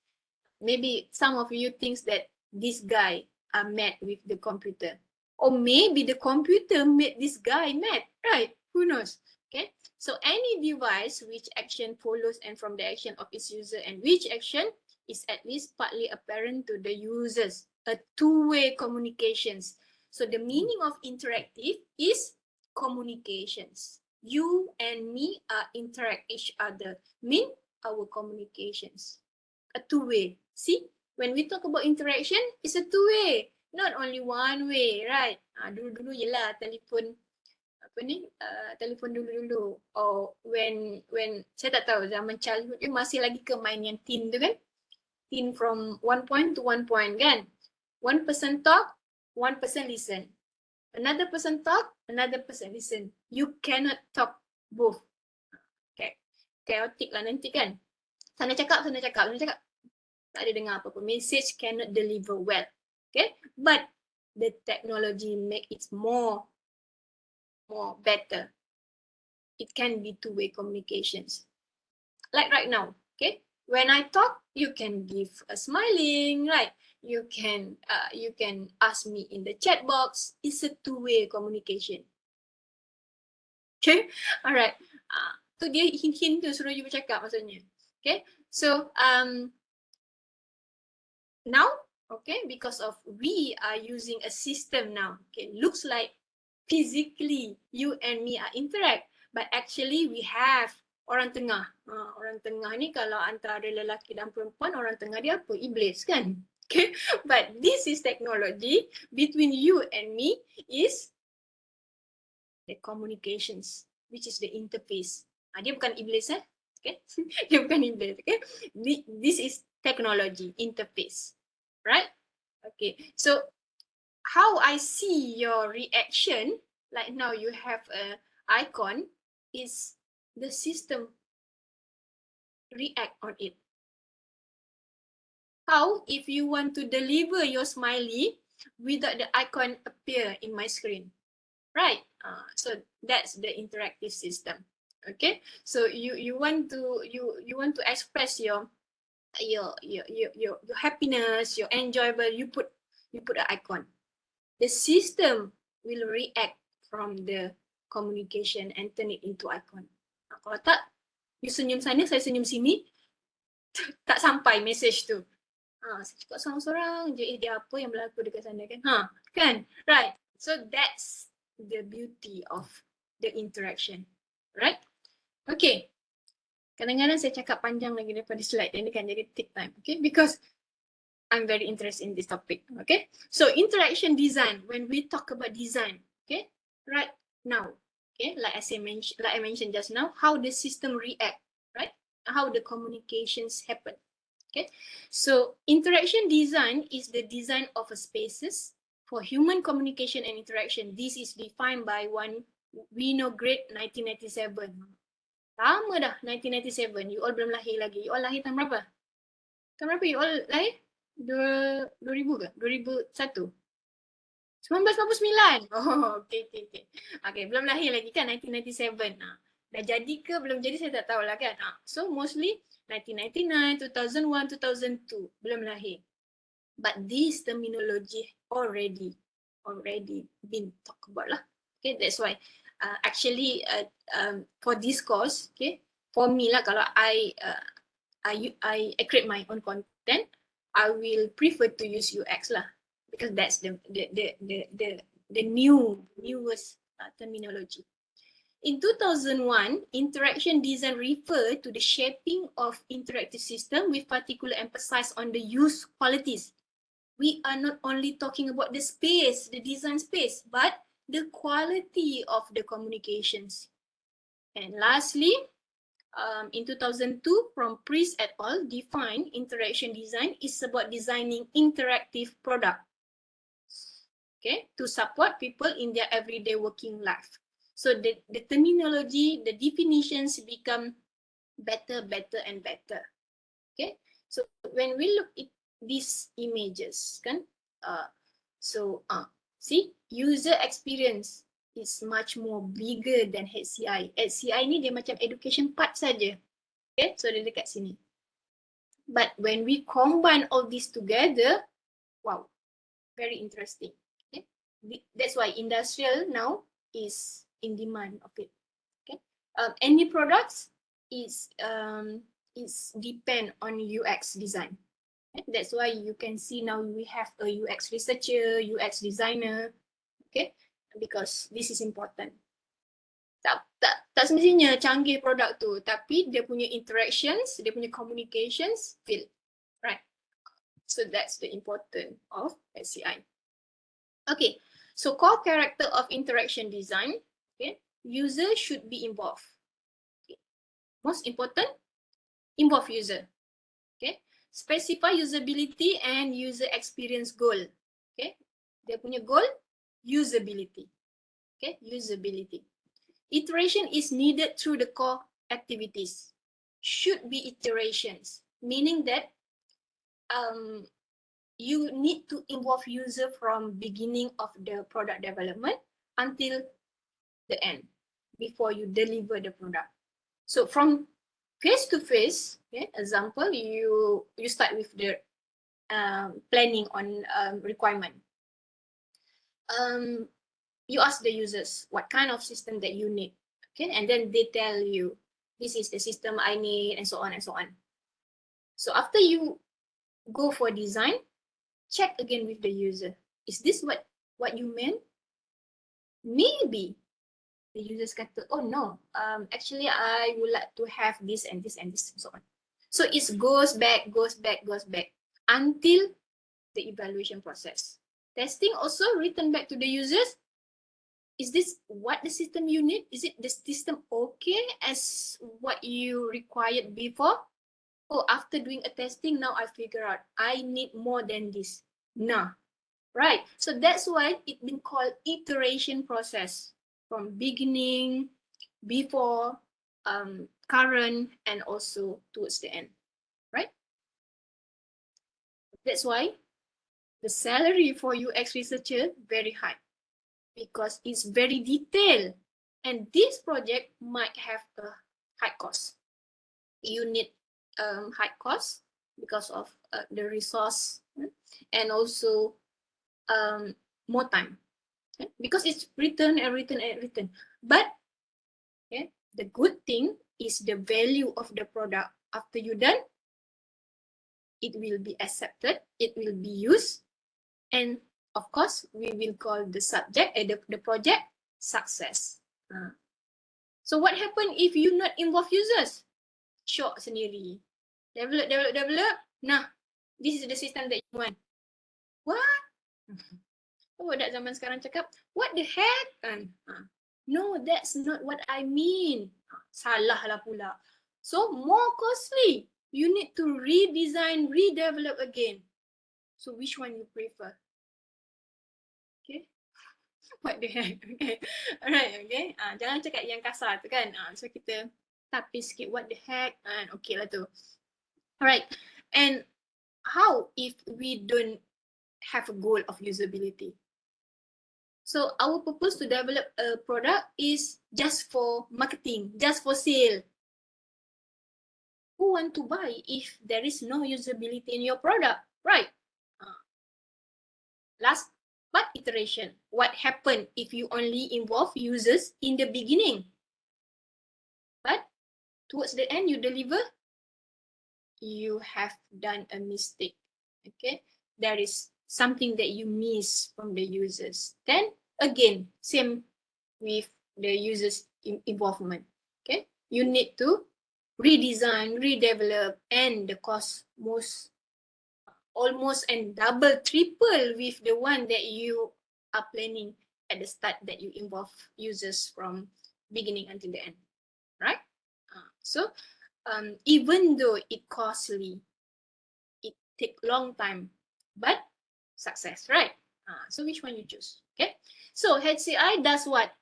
Maybe some of you thinks that this guy are mad with the computer, or maybe the computer made this guy mad, right? Who knows? Okay, so any device which action follows and from the action of its user, and which action is at least partly apparent to the users, a two-way communications. So the meaning of interactive is communications. You and me are interact each other, mean our communications. A two-way. See, when we talk about interaction, it's a two-way, not only one way, right? Dulu-dulu je lah telefon apa ni, telefon dulu-dulu. Or when saya tak tahu zaman childhood you masih lagi ke main yang tin tu kan? Tin from one point to one point kan? One person talk, one person listen. Another person talk, another person listen. You cannot talk both. Okay, chaotic lah nanti kan? Sana cakap, sana cakap, sana cakap. Tak ada dengar apa-apa. Message cannot deliver well. Okay, but the technology make it more better. It can be two-way communications. Like right now, okay? When I talk, you can give a smiling, right? You can ask me in the chat box. It's a two-way communication. Okay, alright. Tu dia hint tu suruh you bercakap maksudnya. Okay, so now, okay, because of we are using a system now. Okay, looks like physically you and me are interact, but actually we have orang tengah. Orang tengah ni kalau antara lelaki dan perempuan, orang tengah dia apa? Iblis kan? Okay, but this is technology between you and me is the communications, which is the interface. Dia bukan iblis okay? Dia bukan iblis, okay? This is technology, interface, right? Okay, so how I see your reaction, like now you have a icon, is the system react on it. How if you want to deliver your smiley without the icon appear in my screen, right? So that's the interactive system. Okay, so you want to express your happiness, your enjoyable, you put an icon. The system will react from the communication and turn it into icon. Kalau tak, you senyum sana, saya senyum sini, tak sampai message tu. Saya cakap seorang-seorang je, dia apa yang berlaku dekat sana kan? Kan? Right. So that's the beauty of the interaction. Right? Okay. Kadang-kadang saya cakap panjang lagi daripada slide, ini kan jadi take time. Okay? Because I'm very interested in this topic. Okay? So interaction design, when we talk about design, okay? Right now, okay, like I mentioned just now, how the system react, right? How the communications happen. Okay, so interaction design is the design of a spaces for human communication and interaction. This is defined by one Winograd 1997. Lama dah 1997. You all belum lahir lagi. You all lahir tahun berapa? Tahun berapa you all lahir? 2000 ke? 2001? 1999. Oh, okay. Okay, belum lahir lagi kan 1997. Dah jadi ke belum jadi saya tak tahulah kan. So mostly 1999, 2001, 2002 belum lahir. But this terminology already been talked about lah. Okay, that's why actually for this course, okay, for me lah kalau I create my own content, I will prefer to use UX lah. because that's the newest terminology. In 2001, interaction design referred to the shaping of interactive system with particular emphasis on the use qualities. We are not only talking about the space, the design space, but the quality of the communications. And lastly, in 2002, from Priest et al., defined interaction design is about designing interactive product, okay, to support people in their everyday working life. So the terminology, the definitions become better, and better. Okay, so when we look at these images, kan, see, user experience is much more bigger than HCI. HCI ni dia macam education part saja. Okay, so dia dekat sini. But when we combine all this together, wow, very interesting. Okay, that's why industrial now is in demand of it. Okay, any products is depend on UX design. Okay? That's why you can see now we have a UX researcher, UX designer. Okay, because this is important. Tak semestinya canggih produk tu, tapi dia punya interactions, dia punya communications feel right. So that's the important of SCI. Okay, so core character of interaction design. Okay, user should be involved. Okay. Most important, involve user. Okay, specify usability and user experience goal. Okay, dia punya goal usability. Okay, usability. Iteration is needed through the core activities. Should be iterations, meaning that you need to involve user from beginning of the product development until the end before you deliver the product. So from face to face, okay, example, you start with the planning on requirement. You ask the users what kind of system that you need, okay, and then they tell you this is the system I need, and so on and so on. So after you go for design, check again with the user. Is this what you meant? Maybe the users kata, oh no, actually I would like to have this and this and this and so on. So it goes back until the evaluation process. Testing also return back to the users. Is this what the system you need? Is it the system okay as what you required before? Oh, after doing a testing, now I figure out I need more than this. No, right? So that's why it's been called iteration process, from beginning, before, current, and also towards the end, right? That's why the salary for UX researcher very high, because it's very detailed, and this project might have a high cost. You need high cost because of the resource, and also more time, because it's written and written and written. But okay, the good thing is the value of the product after you done, it will be accepted, it will be used, and of course, we will call the subject, the project success. So what happen if you not involve users? Shock sendiri. Develop. Nah, this is the system that you want. What? Oh, budak zaman sekarang cakap, what the heck? No, that's not what I mean. Salah lah pula. So more costly. You need to redesign, redevelop again. So which one you prefer? Okay. What the heck? Okay. Alright, okay. Jangan cakap yang kasar tu kan. So kita tapis sikit, what the heck? Okay lah tu. Alright. And how if we don't have a goal of usability? So our purpose to develop a product is just for marketing, just for sale. Who want to buy if there is no usability in your product, right? Last but iteration. What happened if you only involve users in the beginning, but towards the end you deliver? You have done a mistake. Okay, there is something that you miss from the users. Then again, same with the users involvement. Okay, you need to redesign, redevelop, and the cost almost and double, triple with the one that you are planning at the start that you involve users from beginning until the end, right? So even though it costly, it take long time, but success, right? So which one you choose? Okay. So HCI does what?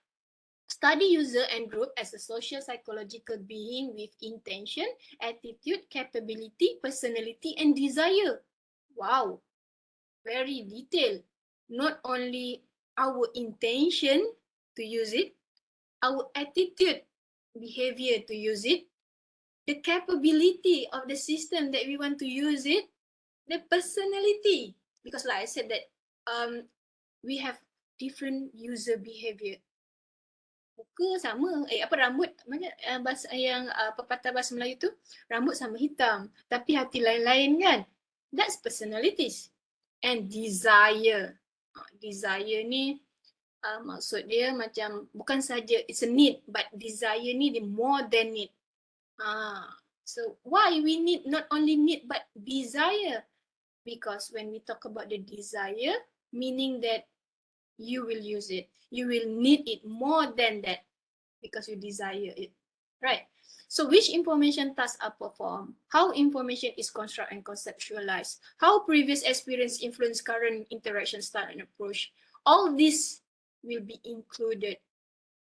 Study user and group as a social psychological being with intention, attitude, capability, personality, and desire. Wow, very detailed. Not only our intention to use it, our attitude, behavior to use it, the capability of the system that we want to use it, the personality. Because like I said that we have different user behavior. Muka sama, rambut macam bahasa yang pepatah bahasa Melayu tu, rambut sama hitam, tapi hati lain-lain kan. That's personalities. And desire. Desire ni maksud dia macam bukan saja it's a need, but desire ni dia more than need. So why we need not only need but desire? Because when we talk about the desire, meaning that you will use it, you will need it more than that because you desire it, right? So which information tasks are performed, how information is constructed and conceptualized, how previous experience influence current interaction style and approach, all this will be included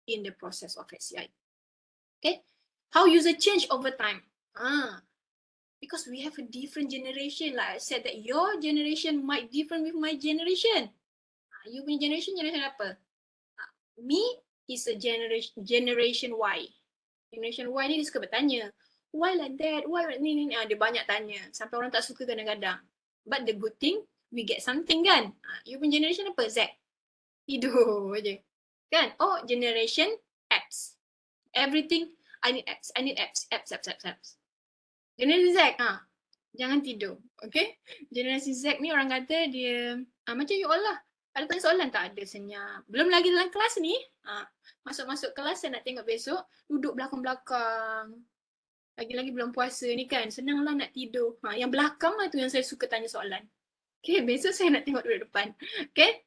in the process of SCI. Okay, how user change over time. Because we have a different generation, like I said that your generation might different with my generation. You punya generation apa? Me is a generation Y. Generation Y ni dia suka bertanya, why like that, why like ni. Dia banyak tanya sampai orang tak suka kadang-kadang. But the good thing, we get something kan. You punya generation apa? Z. Tidur je. Kan? Oh, generation apps. Everything, I need apps. I need apps. Apps. Generasi Z, jangan tidur, okay? Generasi Z ni orang kata dia macam you all lah. Ada tanya soalan tak? Ada senyap. Belum lagi dalam kelas ni, masuk-masuk kelas saya nak tengok besok, duduk belakang-belakang. Lagi-lagi belum puasa ni kan, senang lah nak tidur. Yang belakang lah tu yang saya suka tanya soalan. Okay, besok saya nak tengok duduk depan. Okay?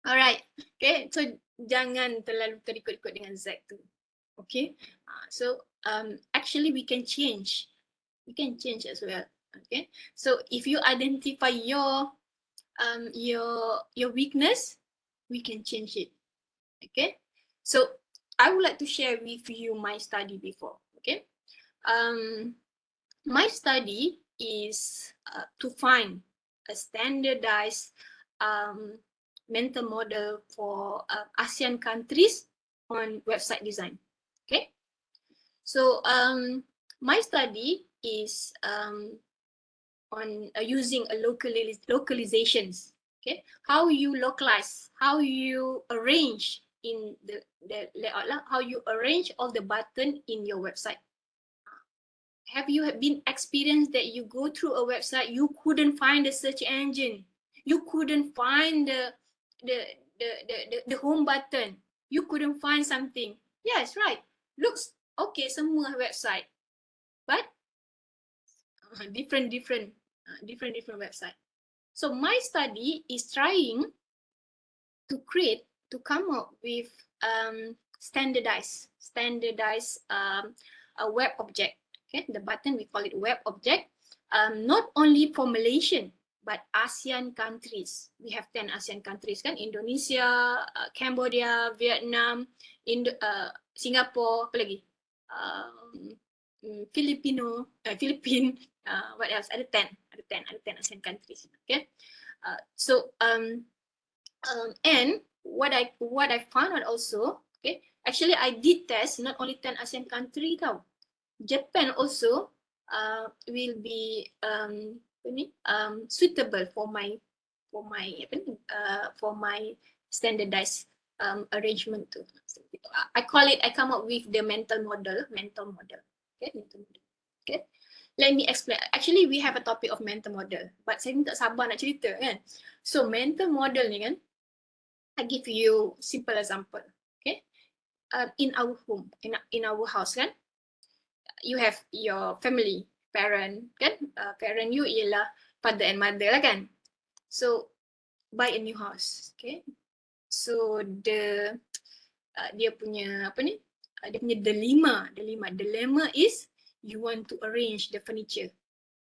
Alright. Okay, so jangan terlalu terikut-ikut dengan Z tu. Okay? So, actually we can change. We can change as well. Okay, so if you identify your weakness, we can change it. Okay, so I would like to share with you my study before. Okay, my study is to find a standardized mental model for ASEAN countries on website design. Okay, so my study is on using a localizations. Okay, how you localize, how you arrange in the layout, how you arrange all the button in your website. Have you been experienced that you go through a website, you couldn't find the search engine, you couldn't find the home button, you couldn't find something? Yes, right. Looks okay, semua website, but different website. So my study is trying to come up with standardized a web object. Okay, the button we call it web object. Not only for Malaysian but ASEAN countries. We have 10 ASEAN countries kan, Indonesia, Cambodia, Vietnam, Singapore, apa lagi? Philippine, what else? Ada 10 ASEAN countries. Okay, so and what I found out also, okay, actually I did test not only 10 ASEAN country tau. Japan also will be suitable for my standardized arrangement too. I come up with the mental model. Okay, mental model. Okay, let me explain. Actually, we have a topic of mental model, but saya ni tak sabar nak cerita kan. So mental model ni kan, I give you simple example. Okay, in our home, in our house kan, you have your family, parent kan, parent you ialah father and mother lah kan. So buy a new house, okay. So dia punya apa ni? Dia punya dilemma is you want to arrange the furniture.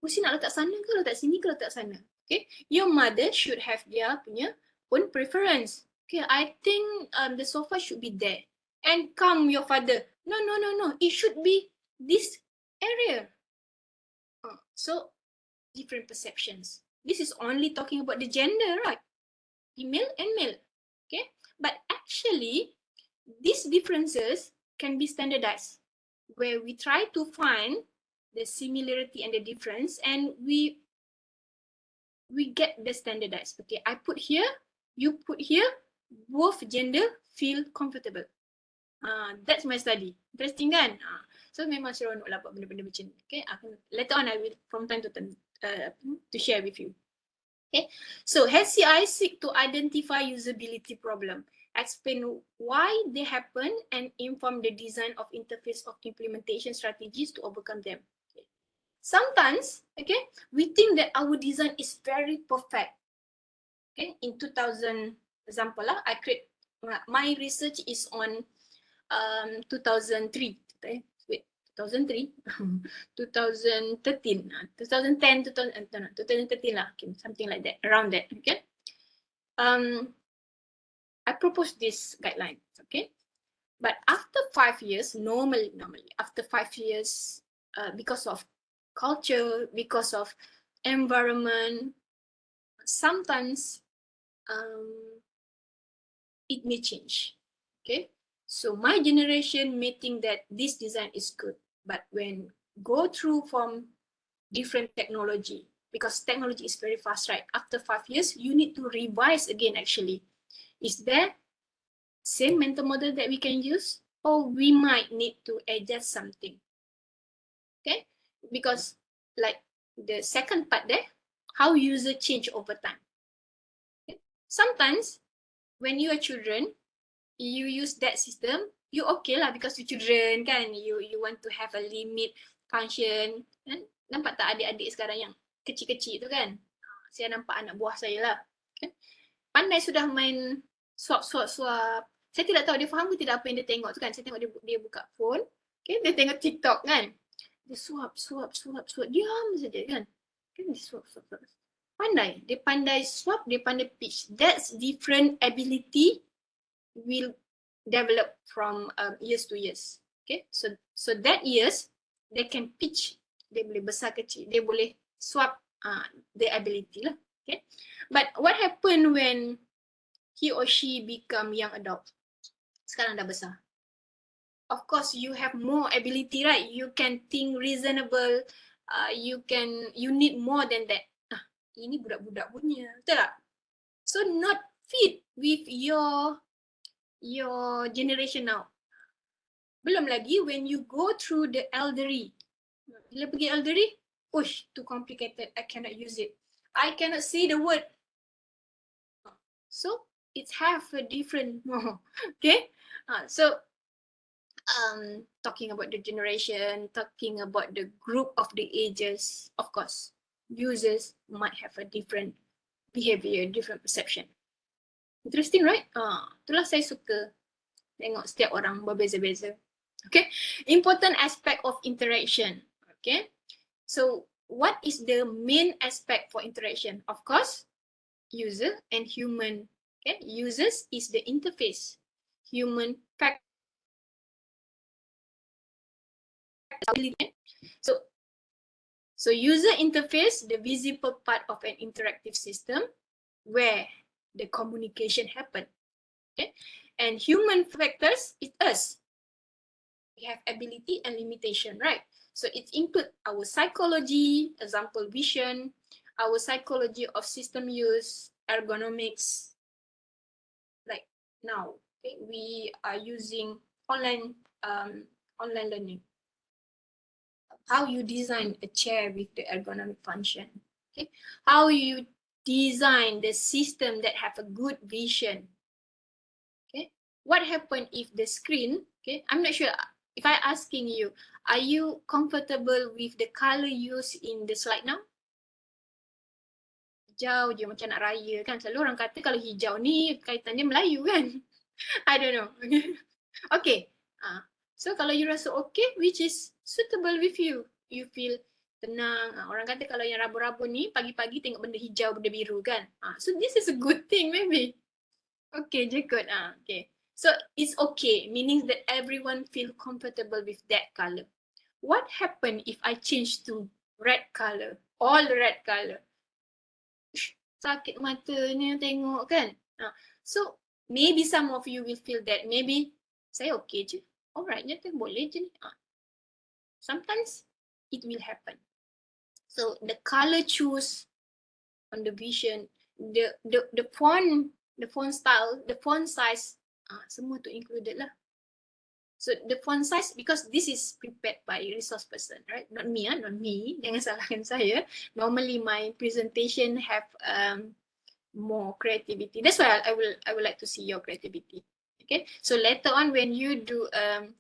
Mesti nak letak sana ke letak sini ke letak sana. Okay, your mother should have dia punya own preference. Okay, I think the sofa should be there. And come your father, no, it should be this area. So different perceptions. This is only talking about the gender, right? Female and male. Okay, but actually these differences can be standardized, where we try to find the similarity and the difference, and we get the standardized. Okay, I put here, you put here, both gender feel comfortable. That's my study. Interesting kan? So memang seronok lah buat benda-benda macam ni. Okay, later on I will from time to time to share with you. Okay, so HCI seek to identify usability problem, explain why they happen, and inform the design of interface of implementation strategies to overcome them. Okay. Sometimes, okay, we think that our design is very perfect. Okay, in 2000 example lah, I create my research is on 2003. Okay. 2003, 2013, 2010, 2013 lah, okay, something like that, around that, okay. I proposed this guideline, okay. But after 5 years, normally, after 5 years, because of culture, because of environment, sometimes it may change, okay. So my generation may think that this design is good, but when go through from different technology, because technology is very fast, right? After 5 years, you need to revise again actually. Is there same mental model that we can use? Or we might need to adjust something, okay? Because like the second part there, how user change over time. Okay? Sometimes when you are children, you use that system, you okay lah because you children kan, you want to have a limit function kan. Nampak tak adik-adik sekarang yang kecil-kecil tu kan, saya nampak anak buah saya lah kan? Pandai sudah main swap. Saya tidak tahu dia faham ke tidak apa yang dia tengok tu kan. Saya tengok dia buka phone, okay, dia tengok TikTok kan, dia swap, diam saja kan, dia swap. Pandai, dia pandai swap, dia pandai pitch. That's different ability will develop from years to years. Okay, so that years they can pitch, dia boleh besar kecil, dia boleh swap their ability lah. Okay, but what happen when he or she become young adult? Sekarang dah besar. Of course, you have more ability, right? You can think reasonable. You need more than that. Ini budak-budak punya, betul tak? So not fit with your generation now. Belum lagi when you go through the elderly. Bila pergi elderly, ush, too complicated, I cannot use it. I cannot see the word. So it's have a different, okay? So talking about the generation, talking about the group of the ages, of course, users might have a different behavior, different perception. Interesting, right? Itulah saya suka tengok setiap orang berbeza-beza. Okay, important aspect of interaction. Okay, so what is the main aspect for interaction? Of course, user and human. Okay, users is the interface. Human fact. So user interface, the visible part of an interactive system where the communication happen. Okay, and human factors is us. We have ability and limitation, right? So it includes our psychology, example vision, our psychology of system use, ergonomics. Like now, okay, we are using online learning. how you design a chair with the ergonomic function. Okay, how you design the system that have a good vision. Okay, what happened if the screen? Okay, I'm not sure if I asking you, are you comfortable with the color used in the slide now? Hijau je macam nak raya kan. Selalu orang kata kalau hijau ni kaitan dia Melayu kan. I don't know. Okay. So kalau you rasa okay, which is suitable with you, you feel tenang. Orang kata kalau yang rabu-rabu ni pagi-pagi tengok benda hijau, benda biru kan. So this is a good thing maybe. Okay, je good. Okay. So it's okay, meaning that everyone feel comfortable with that color. What happen if I change to red color, all red color? Sakit matanya tengok kan. So maybe some of you will feel that maybe saya okay je. Alright je, boleh je ni. Sometimes it will happen. So the color choose on the vision, the font style, the font size, semua tu included lah. So the font size, because this is prepared by resource person, right? Not me, not me. Jangan salahkan saya. Normally my presentation have more creativity. That's why I would like to see your creativity. Okay, so later on when you do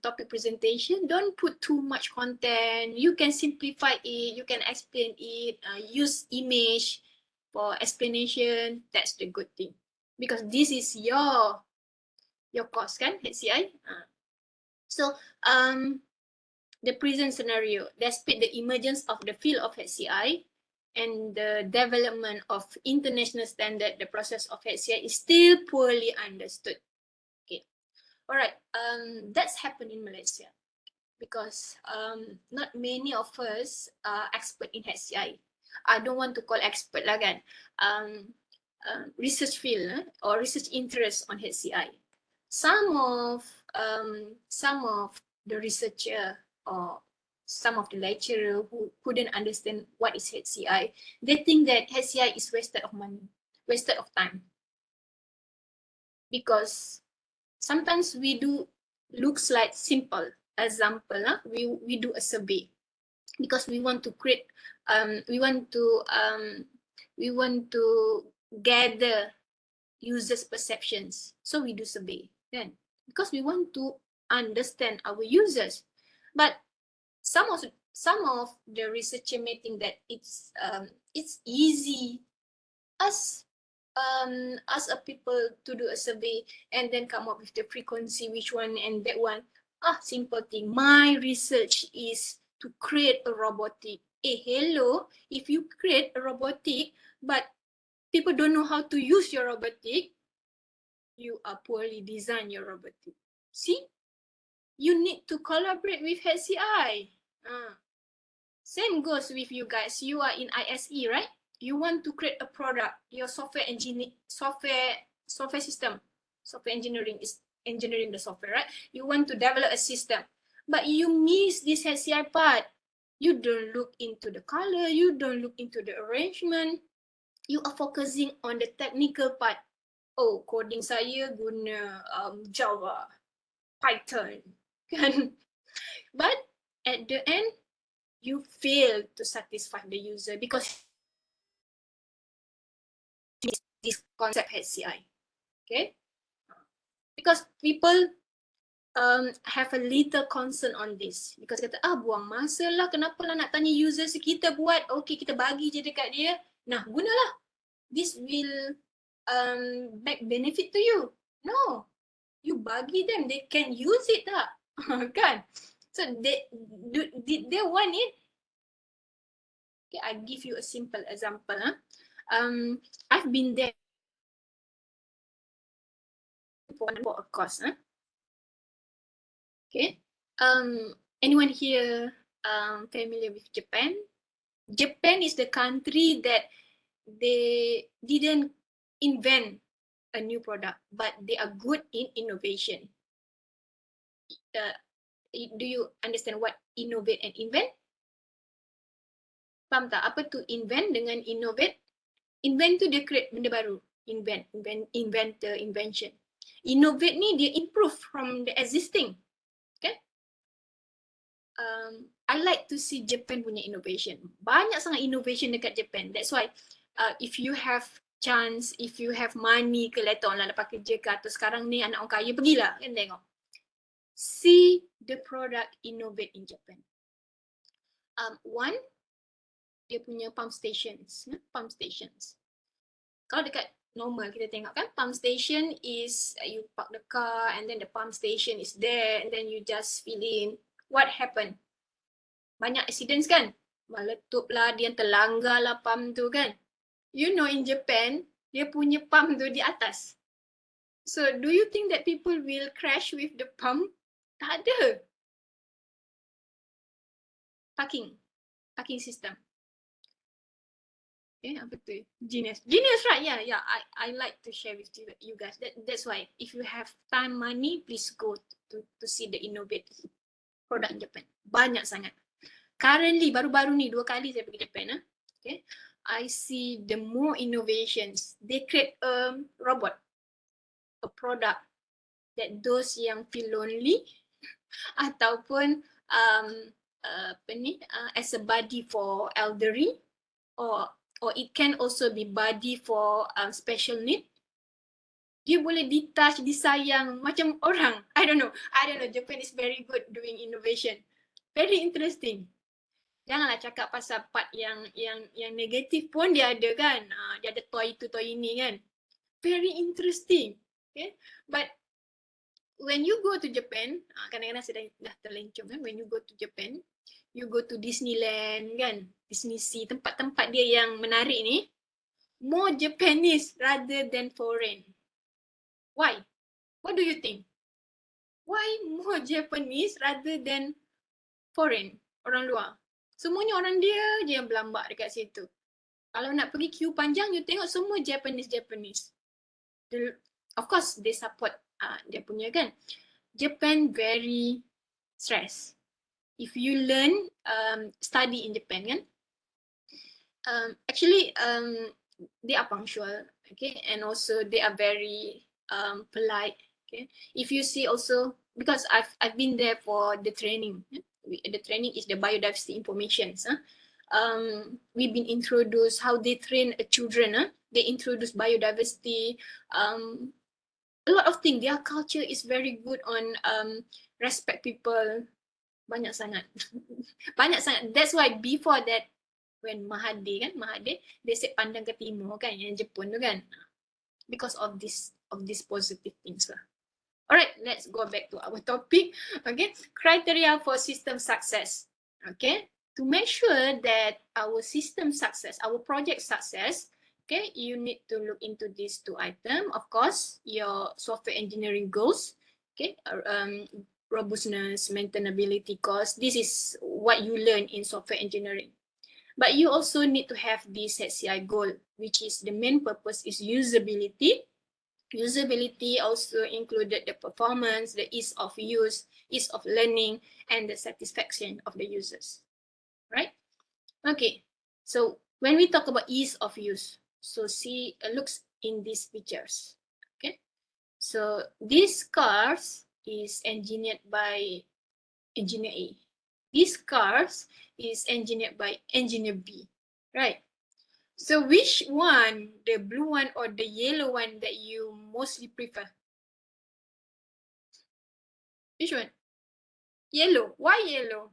topic presentation, don't put too much content. You can simplify it, you can explain it, use image for explanation. That's the good thing, because this is your course kan, HCI. So the present scenario, despite the emergence of the field of HCI and the development of international standard, the process of HCI is still poorly understood. Okay, all right. That's happened in Malaysia because not many of us are expert in HCI. I don't want to call expert lah kan. Research field or research interest on HCI. Some of the researcher or some of the lecturer who couldn't understand what is HCI, they think that HCI is wasted of money, wasted of time. Because sometimes we do looks like simple. Example, we do a survey because we want to create, we want to gather users' perceptions. So we do survey then because we want to understand our users. But some of the researcher may think that it's easy as a people to do a survey and then come up with the frequency, which one and that one. Simple thing. My research is to create a robotic. Hello, if you create a robotic but people don't know how to use your robotic, you are poorly designed your robotic. See, you need to collaborate with HCI. Same goes with you guys. You are in ISE, right? You want to create a product. Your software engineering is engineering the software, right? You want to develop a system, but you miss this HCI part. You don't look into the color. You don't look into the arrangement. You are focusing on the technical part. Oh, coding saya guna Java, Python, kan? But at the end, you fail to satisfy the user because this concept HCI, okay? Because people have a little concern on this because kata buang masa lah, kenapa lah nak tanya user, kita buat, okay kita bagi je dekat dia, nah gunalah, this will make benefit to you. No, you bagi them, they can use it tak? Kan? So they want it. Okay, I give you a simple example. I've been there for a course. Okay. Anyone here familiar with Japan? Japan is the country that they didn't invent a new product, but they are good in innovation. Do you understand what innovate and invent? Faham tak? Apa tu invent dengan innovate? Invent tu dia create benda baru. Inventor, invention. Innovate ni dia improve from the existing. Okay? I like to see Japan punya innovation. Banyak sangat innovation dekat Japan. That's why if you have chance, if you have money ke later on lah lepas kerja ke atau sekarang ni anak orang kaya, pergilah kan tengok. See the product innovate in Japan. One, dia punya pump stations. Pump stations. Kalau dekat normal kita tengok kan, pump station is you park the car and then the pump station is there and then you just fill in. What happened? Banyak accidents kan? Meletup lah, dia terlanggar lah pump tu kan? You know in Japan, dia punya pump tu di atas. So do you think that people will crash with the pump? Tak ada. Parking system. Apa tu? Genius, right? Yeah. I like to share with you guys. That's why if you have time, money, please go to see the innovative product in Japan. Banyak sangat. Currently, baru-baru ni 2 kali saya pergi Japan. Okay, I see the more innovations. They create a robot, a product that those yang feel lonely ataupun as a buddy for elderly or it can also be buddy for special need. Dia boleh ditouch, disayang macam orang. I don't know. Japan is very good doing innovation. Very interesting. Janganlah cakap pasal part yang negatif pun dia ada kan. Dia ada toy itu, toy ini kan. Very interesting. Okay. But when you go to Japan, kadang-kadang saya dah terlencong kan. When you go to Japan, you go to Disneyland kan, Disney Sea, tempat-tempat dia yang menarik ni, more Japanese rather than foreign. Why? What do you think? Why more Japanese rather than foreign? Orang luar. Semuanya orang dia je yang berlambak dekat situ. Kalau nak pergi queue panjang, you tengok semua Japanese. Of course, they support dia punya kan. Japan very stress. If you learn study in Japan kan, actually they are punctual, okay, and also they are very polite. Okay, if you see also, because I've been there for the training. The training is the biodiversity information. We've been introduced how they train children. They introduce biodiversity. A lot of things. Their culture is very good on respect people. Banyak sangat. That's why before that, when Mahathir, they said pandang ke timur kan, yang Jepun tu kan. Because of this positive things lah. Alright, let's go back to our topic. Okay, criteria for system success. Okay, to make sure that our system success, our project success, okay, you need to look into these 2 items. Of course, your software engineering goals. Okay, robustness, maintainability, cost. This is what you learn in software engineering. But you also need to have this HCI goal, which is the main purpose is usability. Usability also included the performance, the ease of use, ease of learning, and the satisfaction of the users. Right? Okay. So when we talk about ease of use, so see, looks in these pictures. Okay. So these cars is engineered by engineer A. These cars is engineered by engineer B, right? So which one, the blue one or the yellow one that you mostly prefer? Which one? Yellow. Why yellow?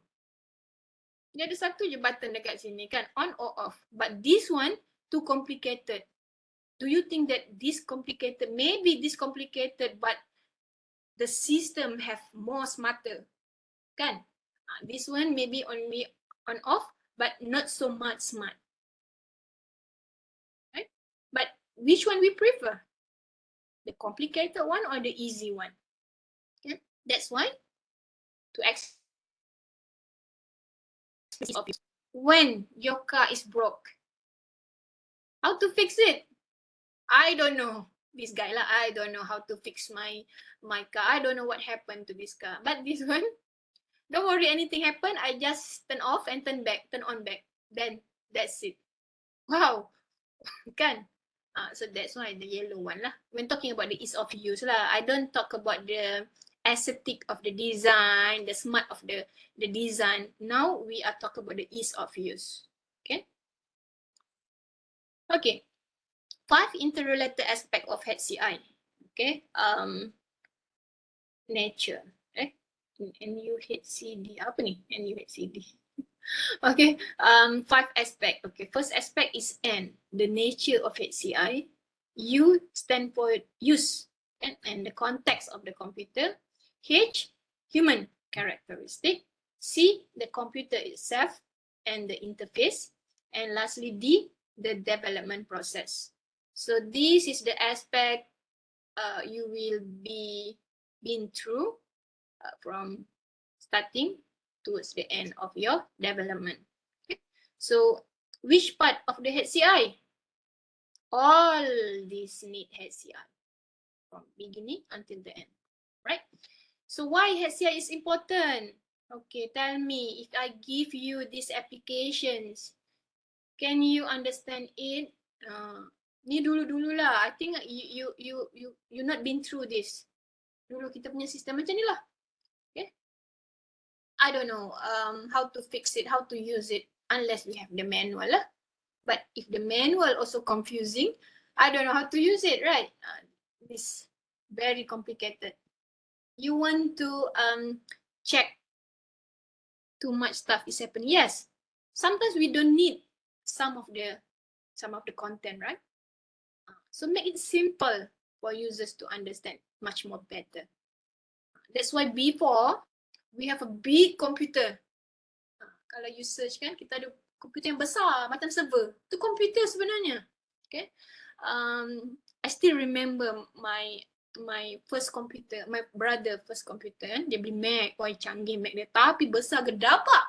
Dia ada satu je button dekat sini kan, on or off. But this one too complicated. Do you think that this complicated? Maybe this complicated, but the system have more smarter, kan? This one maybe only on off, but not so much smart, right? But which one we prefer? The complicated one or the easy one? Okay? That's why to when your car is broke, how to fix it? I don't know. This guy lah, I don't know how to fix my car. I don't know what happened to this car. But this one, don't worry, anything happen, I just turn off and turn on back. Then that's it. Wow, kan? So that's why the yellow one lah. When talking about the ease of use lah, I don't talk about the aesthetic of the design, the smart of the design. Now we are talking about the ease of use. Okay. Okay. 5 interrelated aspect of HCI. Okay. Nature. NUHCD. Apa ni? NUHCD. Okay. 5 aspect. Okay. First aspect is N, the nature of HCI. U stand for use and the context of the computer. H, human characteristic. C, the computer itself and the interface. And lastly, D, the development process. So this is the aspect you will be been through from starting towards the end of your development. Okay. So which part of the HCI? All these need HCI from beginning until the end, right? So why HCI is important? Okay, tell me, if I give you these applications, can you understand it? Ni dulu lah. I think you not been through this. Dulu kita punya sistem macam ni lah. Okay. I don't know how to fix it, how to use it, unless we have the manual lah. But if the manual also confusing, I don't know how to use it, right? This very complicated. You want to check too much stuff is happening. Yes, sometimes we don't need some of the content, right? So make it simple for users to understand much more better. That's why before we have a big computer. Kalau you search kan, kita ada komputer yang besar macam server. Itu komputer sebenarnya. Okay. I still remember my first computer, my brother first computer. Dia beli Mac, wah canggih Mac dia. Tapi besar gedabak.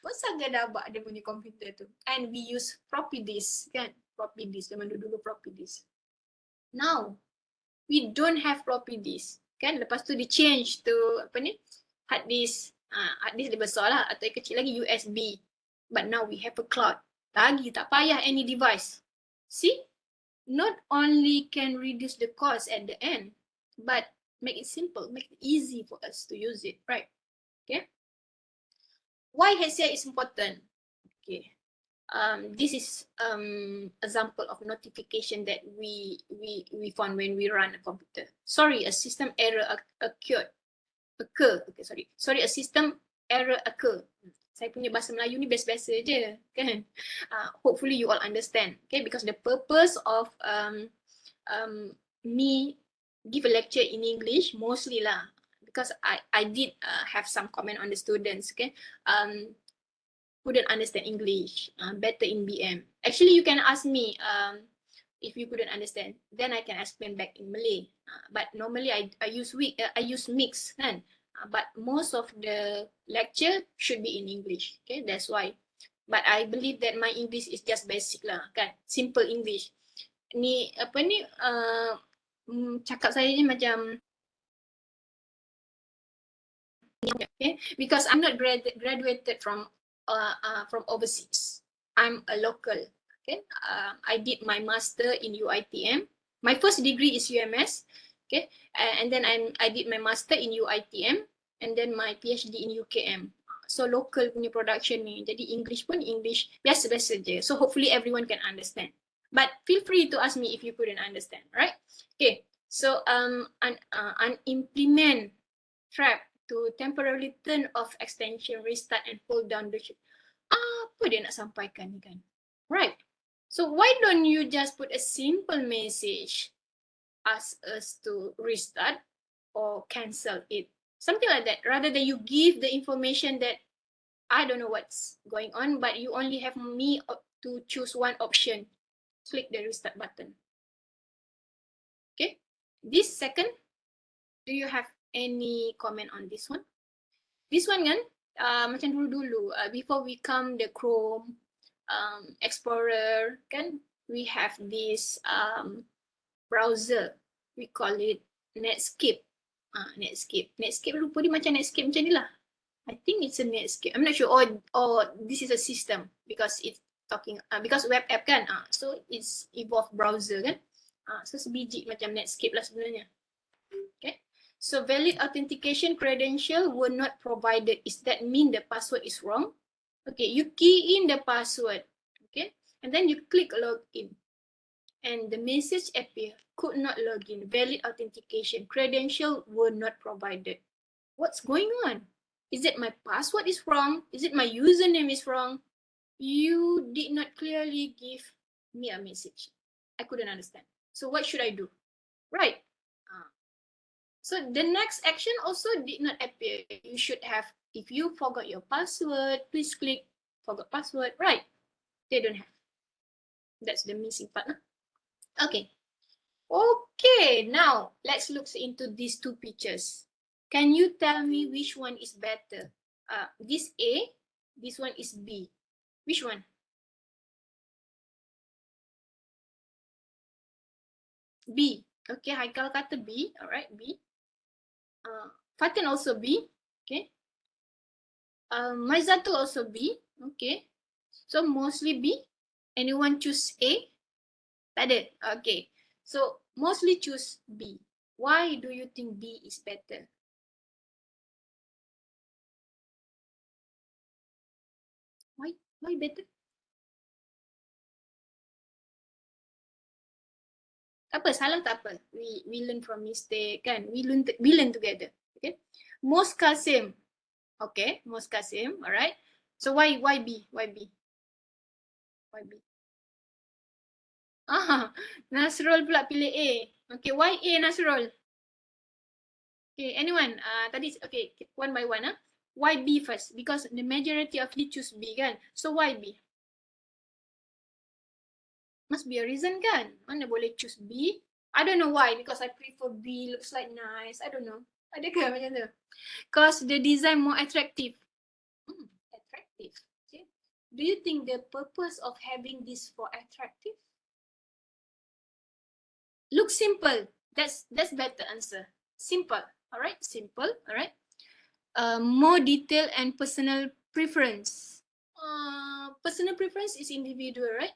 Besar gedabak dia punya komputer tu. And we use floppy disk kan. Floppy disk, zaman dulu floppy disk. Now, we don't have floppy disk. Kan, lepas tu di change to apa ni? Hard disk. Hard disk dia besar lah. Atau yang kecil lagi USB. But now we have a cloud. Lagi tak payah any device. See? Not only can reduce the cost at the end, but make it simple, make it easy for us to use it, right? Okay. Why HCI is important? Okay. This is example of notification that we found when we run a computer. Sorry, a system error occur. Okay, sorry, a system error occur. Saya punya bahasa Melayu ni biasa-biasa je, kan? Hopefully you all understand, okay? Because the purpose of me give a lecture in English mostly lah, because I did have some comment on the students, okay? Couldn't understand English, better in BM. Actually, you can ask me if you couldn't understand, then I can explain back in Malay. But normally I use mix, kan? But most of the lecture should be in English. Okay, that's why. But I believe that my English is just basic lah, kan? Simple English. Ni apa ni? Cakap saya ni macam okay, because I'm not graduated from overseas. I'm a local. Okay, I did my master in UITM. My first degree is UMS. Okay, and then I did my master in UITM. And then my PhD in UKM. So local punya production ni. Jadi English pun English biasa-biasa je. So hopefully everyone can understand. But feel free to ask me if you couldn't understand, right? Okay. So unimplement trap to temporarily turn off extension, restart and hold down the chip. Apa dia nak sampaikan ni kan? Right. So why don't you just put a simple message, ask us to restart or cancel it? Something like that, rather than you give the information that I don't know what's going on, but you only have me to choose one option. Click the restart button. Okay. This second, do you have any comment on this one? This one kan, macam dulu-dulu, before we come the Chrome, Explorer, kan, we have this browser. We call it Netscape. Netscape rupa dia macam Netscape macam ni lah. I think it's a Netscape. I'm not sure. Or this is a system because it's talking because web app kan. So it's evolved browser kan. So sebiji macam Netscape lah sebenarnya. Okay. So valid authentication credential were not provided. Is that mean the password is wrong? Okay, you key in the password, okay, and then you click login, and the message appear, could not log in, valid authentication, credential were not provided. What's going on? Is it my password is wrong? Is it my username is wrong? You did not clearly give me a message. I couldn't understand. So what should I do? Right. So the next action also did not appear. You should have, if you forgot your password, please click forgot password. Right. They don't have. That's the missing part. Huh? Okay. Okay, now let's look into these two pictures. Can you tell me which one is better? This A, this one is B. Which one? B. Okay, Haikal kata B. Alright, B. Fatin also B. Okay. Maizatul also B. Okay. So mostly B. Anyone choose A? Tak ada. Okay. So mostly choose B. Why do you think B is better? Why? Why better? Tak apa, salah tak apa. We learn from mistake kan. We learn together. Okay. Most Kasim. Okay, most Kasim. Alright. So why B? Why B? Why B? Nasrul pula pilih A. Okay, why A Nasrul? Okay, anyone? Tadi okay, one by one. Why B first? Because the majority of you choose B kan. So why B? Must be a reason kan? Mana boleh choose B? I don't know why. Because I prefer B. Looks like nice. I don't know. Ada ke macam tu? Because the design more attractive. Attractive. Okay. Do you think the purpose of having this for attractive? Look simple. That's better answer. Simple. Alright, simple. Alright. More detail and personal preference. Personal preference is individual, right?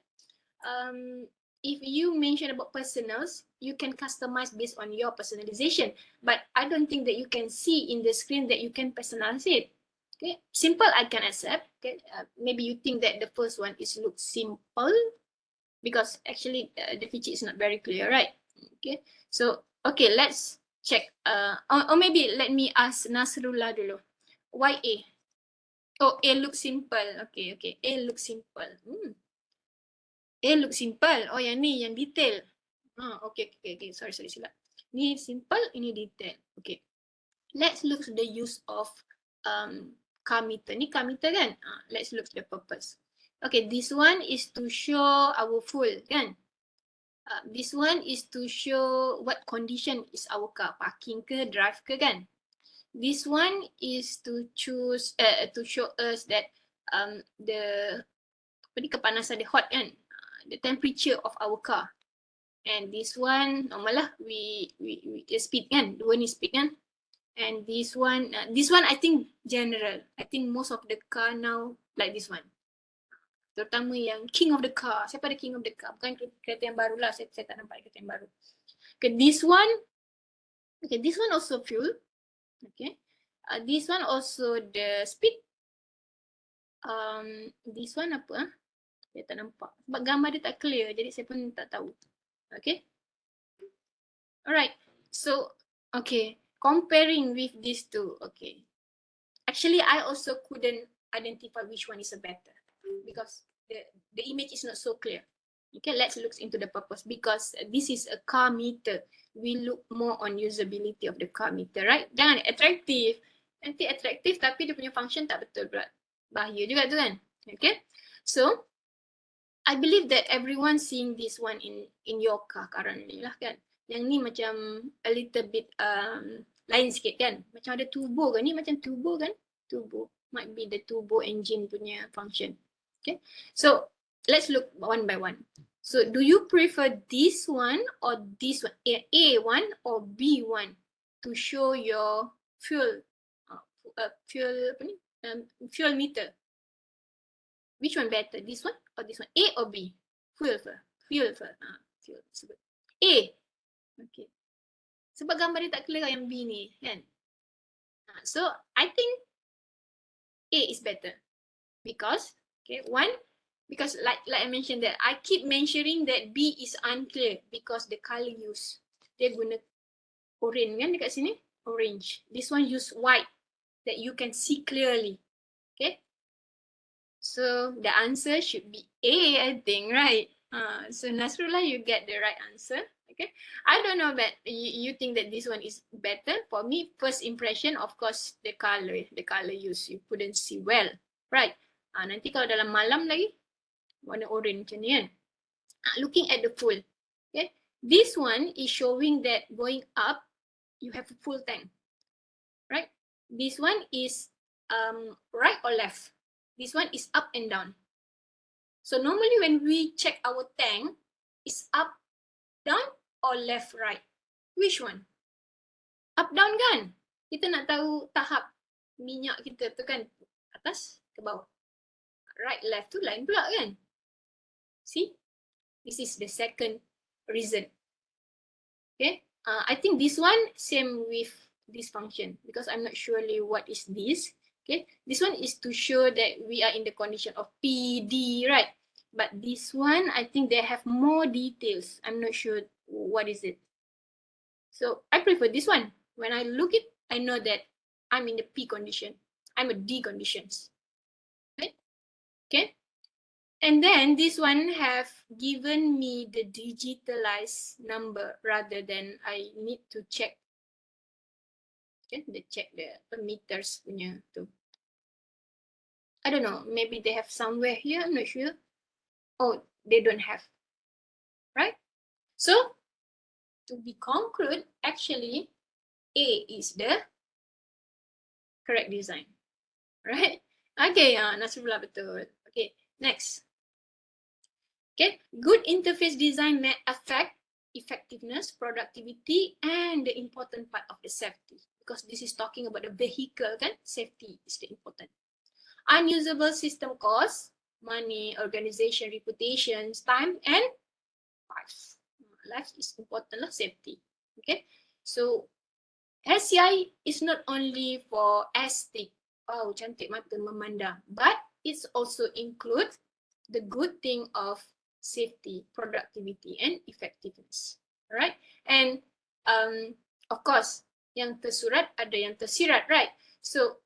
If you mention about personals, you can customize based on your personalization. But I don't think that you can see in the screen that you can personalize it. Okay, simple I can accept. Okay, maybe you think that the first one is look simple because actually the feature is not very clear, right? Okay, so okay, let's check. Or maybe let me ask Nasrullah dulu. Why A? Oh, A looks simple. Okay, okay. A looks simple. A looks simple. Oh, yang ni, yang detail. Okay, okay, okay. Sorry, silap. Ni simple, ini detail. Okay. Let's look at the use of car meter. Ni car meter kan? Let's look at the purpose. Okay, this one is to show our full kan? This one is to show what condition is our car. Parking ke, drive ke kan? This one is to choose to show us that the apa ni kepanasan dia hot kan, the temperature of our car. And this one normal lah, we speed kan, dua ni speed kan. And this one I think general. I think most of the car now like this one. Terutama yang king of the car. Siapa ada king of the car? Bukan kereta yang baru lah. Saya tak nampak kereta yang baru. Okay, this one also fuel. Okay. This one also the speed. This one apa? Saya tak nampak. Sebab gambar dia tak clear. Jadi saya pun tak tahu. Okay. Alright. So, okay. Comparing with these two. Okay. Actually, I also couldn't identify which one is a better. Because the image is not so clear. Okay, let's look into the purpose. Because this is a car meter. We look more on usability of the car meter, right? Jangan attractive. Nanti attractive tapi dia punya function tak betul pula. Bahaya juga tu kan? Okay. So, I believe that everyone seeing this one in your car currently lah kan. Yang ni macam a little bit lain sikit kan. Macam ada turbo kan ni, macam turbo kan. Turbo. Might be the turbo engine punya function. Okay. So, let's look one by one. So, do you prefer this one or this one? A1 or B1 to show your fuel fuel meter? Which one better? This one or this one? A or B? Fuel first. Fuel first. Fuel. A. Okay. Sebab gambar dia tak clear yang B ni, kan? So I think A is better because because like I mentioned that I keep mentioning that B is unclear because the color used. Dia guna orange kan dekat sini, orange. This one use white that you can see clearly. Okay, so the answer should be A, I think, right? So Nasrullah, you get the right answer. Okay, I don't know, but you think that this one is better. For me, first impression, of course, the color used, you couldn't see well, right? Nanti kalau dalam malam lagi, warna orange macam ni kan. Looking at the full, okay, this one is showing that going up, you have a full tank, right? This one is right or left. This one is up and down. So normally when we check our tank, is up, down, or left, right? Which one? Up, down kan? Kita nak tahu tahap minyak kita tu kan, atas ke bawah. Right, left tu lain pula kan? See? This is the second reason. Okay? I think this one same with this function because I'm not surely what is this. Okay? This one is to show that we are in the condition of PD, right? But this one, I think they have more details. I'm not sure what is it. So I prefer this one. When I look it, I know that I'm in the P condition. I'm a D conditions. Right? Okay. And then this one have given me the digitalized number rather than I need to check. Okay, they check the meters punya tu. I don't know, maybe they have somewhere here, I'm not sure. Oh, they don't have. Right? So, to be conclude, actually, A is the correct design. Right? Okay, Nasrullah betul. Okay, next. Okay, good interface design may affect effectiveness, productivity, and the important part of the safety. Because this is talking about the vehicle, kan? Safety is the important. Unusable system costs, money, organization, reputations, time, and lives. Life is important lah, safety. Okay, so SCI is not only for aesthetic, oh cantik mata memandang, but it's also include the good thing of safety, productivity, and effectiveness. Alright, and of course, yang tersurat ada yang tersirat, right? So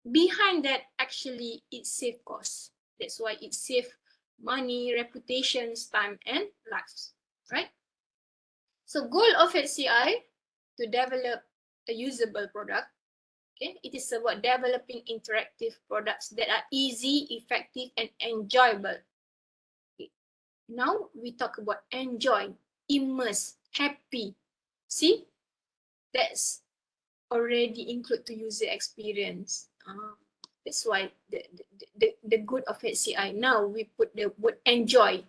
behind that, actually, it save costs. That's why it save money, reputations, time, and lives, right? So goal of HCI to develop a usable product. Okay, it is about developing interactive products that are easy, effective, and enjoyable. Okay. Now we talk about enjoy, immerse, happy. See, that's already include to user experience. That's why the good of HCI. Now we put the word enjoy.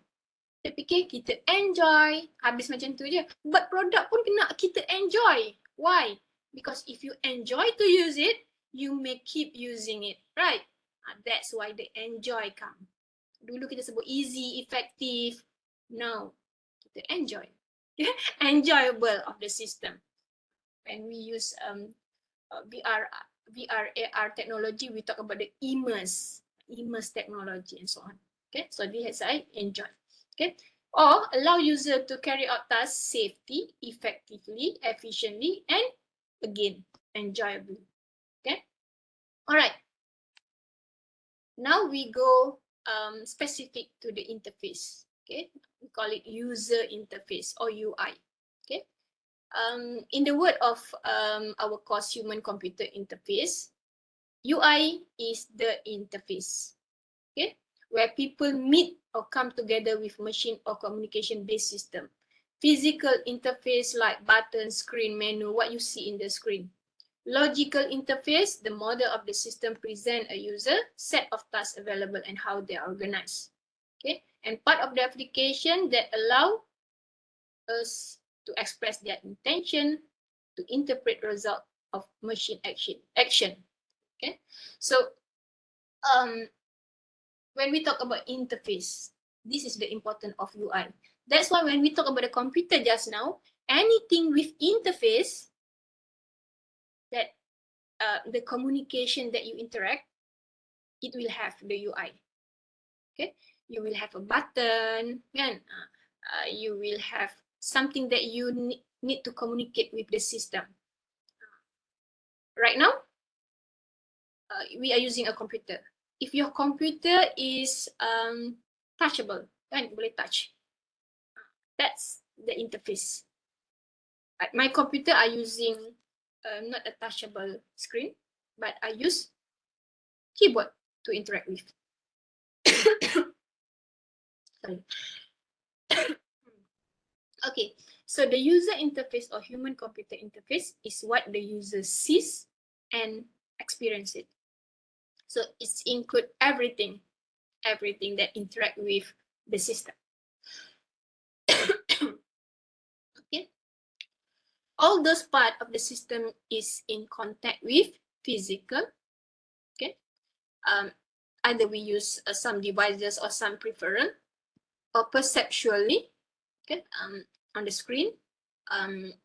Kita fikir kita enjoy, habis macam tu je. But produk pun kena kita enjoy. Why? Because if you enjoy to use it, you may keep using it, right? That's why the enjoy come. Dulu kita sebut easy, effective. Now, kita enjoy. Enjoyable of the system. When we use VR, AR technology, we talk about the immerse technology and so on. Okay, so this I enjoy. Okay, or allow user to carry out tasks safely, effectively, efficiently, and again, enjoyably. Okay, all right. Now we go specific to the interface. Okay, we call it user interface or UI. Okay, in the word of our course, human-computer interface, UI is the interface. Okay, where people meet or come together with machine or communication-based system. Physical interface like button, screen, menu, what you see in the screen. Logical interface, the model of the system present a user, set of tasks available and how they are organized. Okay, and part of the application that allow us to express their intention, to interpret result of machine action. Okay, so when we talk about interface, this is the importance of UI. That's why when we talk about the computer just now, anything with interface, that the communication that you interact, it will have the UI. Okay, you will have a button, kan? You will have something that you need to communicate with the system. Right now, we are using a computer. If your computer is touchable, kan, boleh touch, that's the interface. My computer are using not a touchable screen, but I use keyboard to interact with. Sorry. Okay, so the user interface or human computer interface is what the user sees and experience it. So it's include everything that interact with the system. Okay, all those part of the system is in contact with physical. Okay, either we use some devices or some peripheral, or perceptually. Okay, on the screen,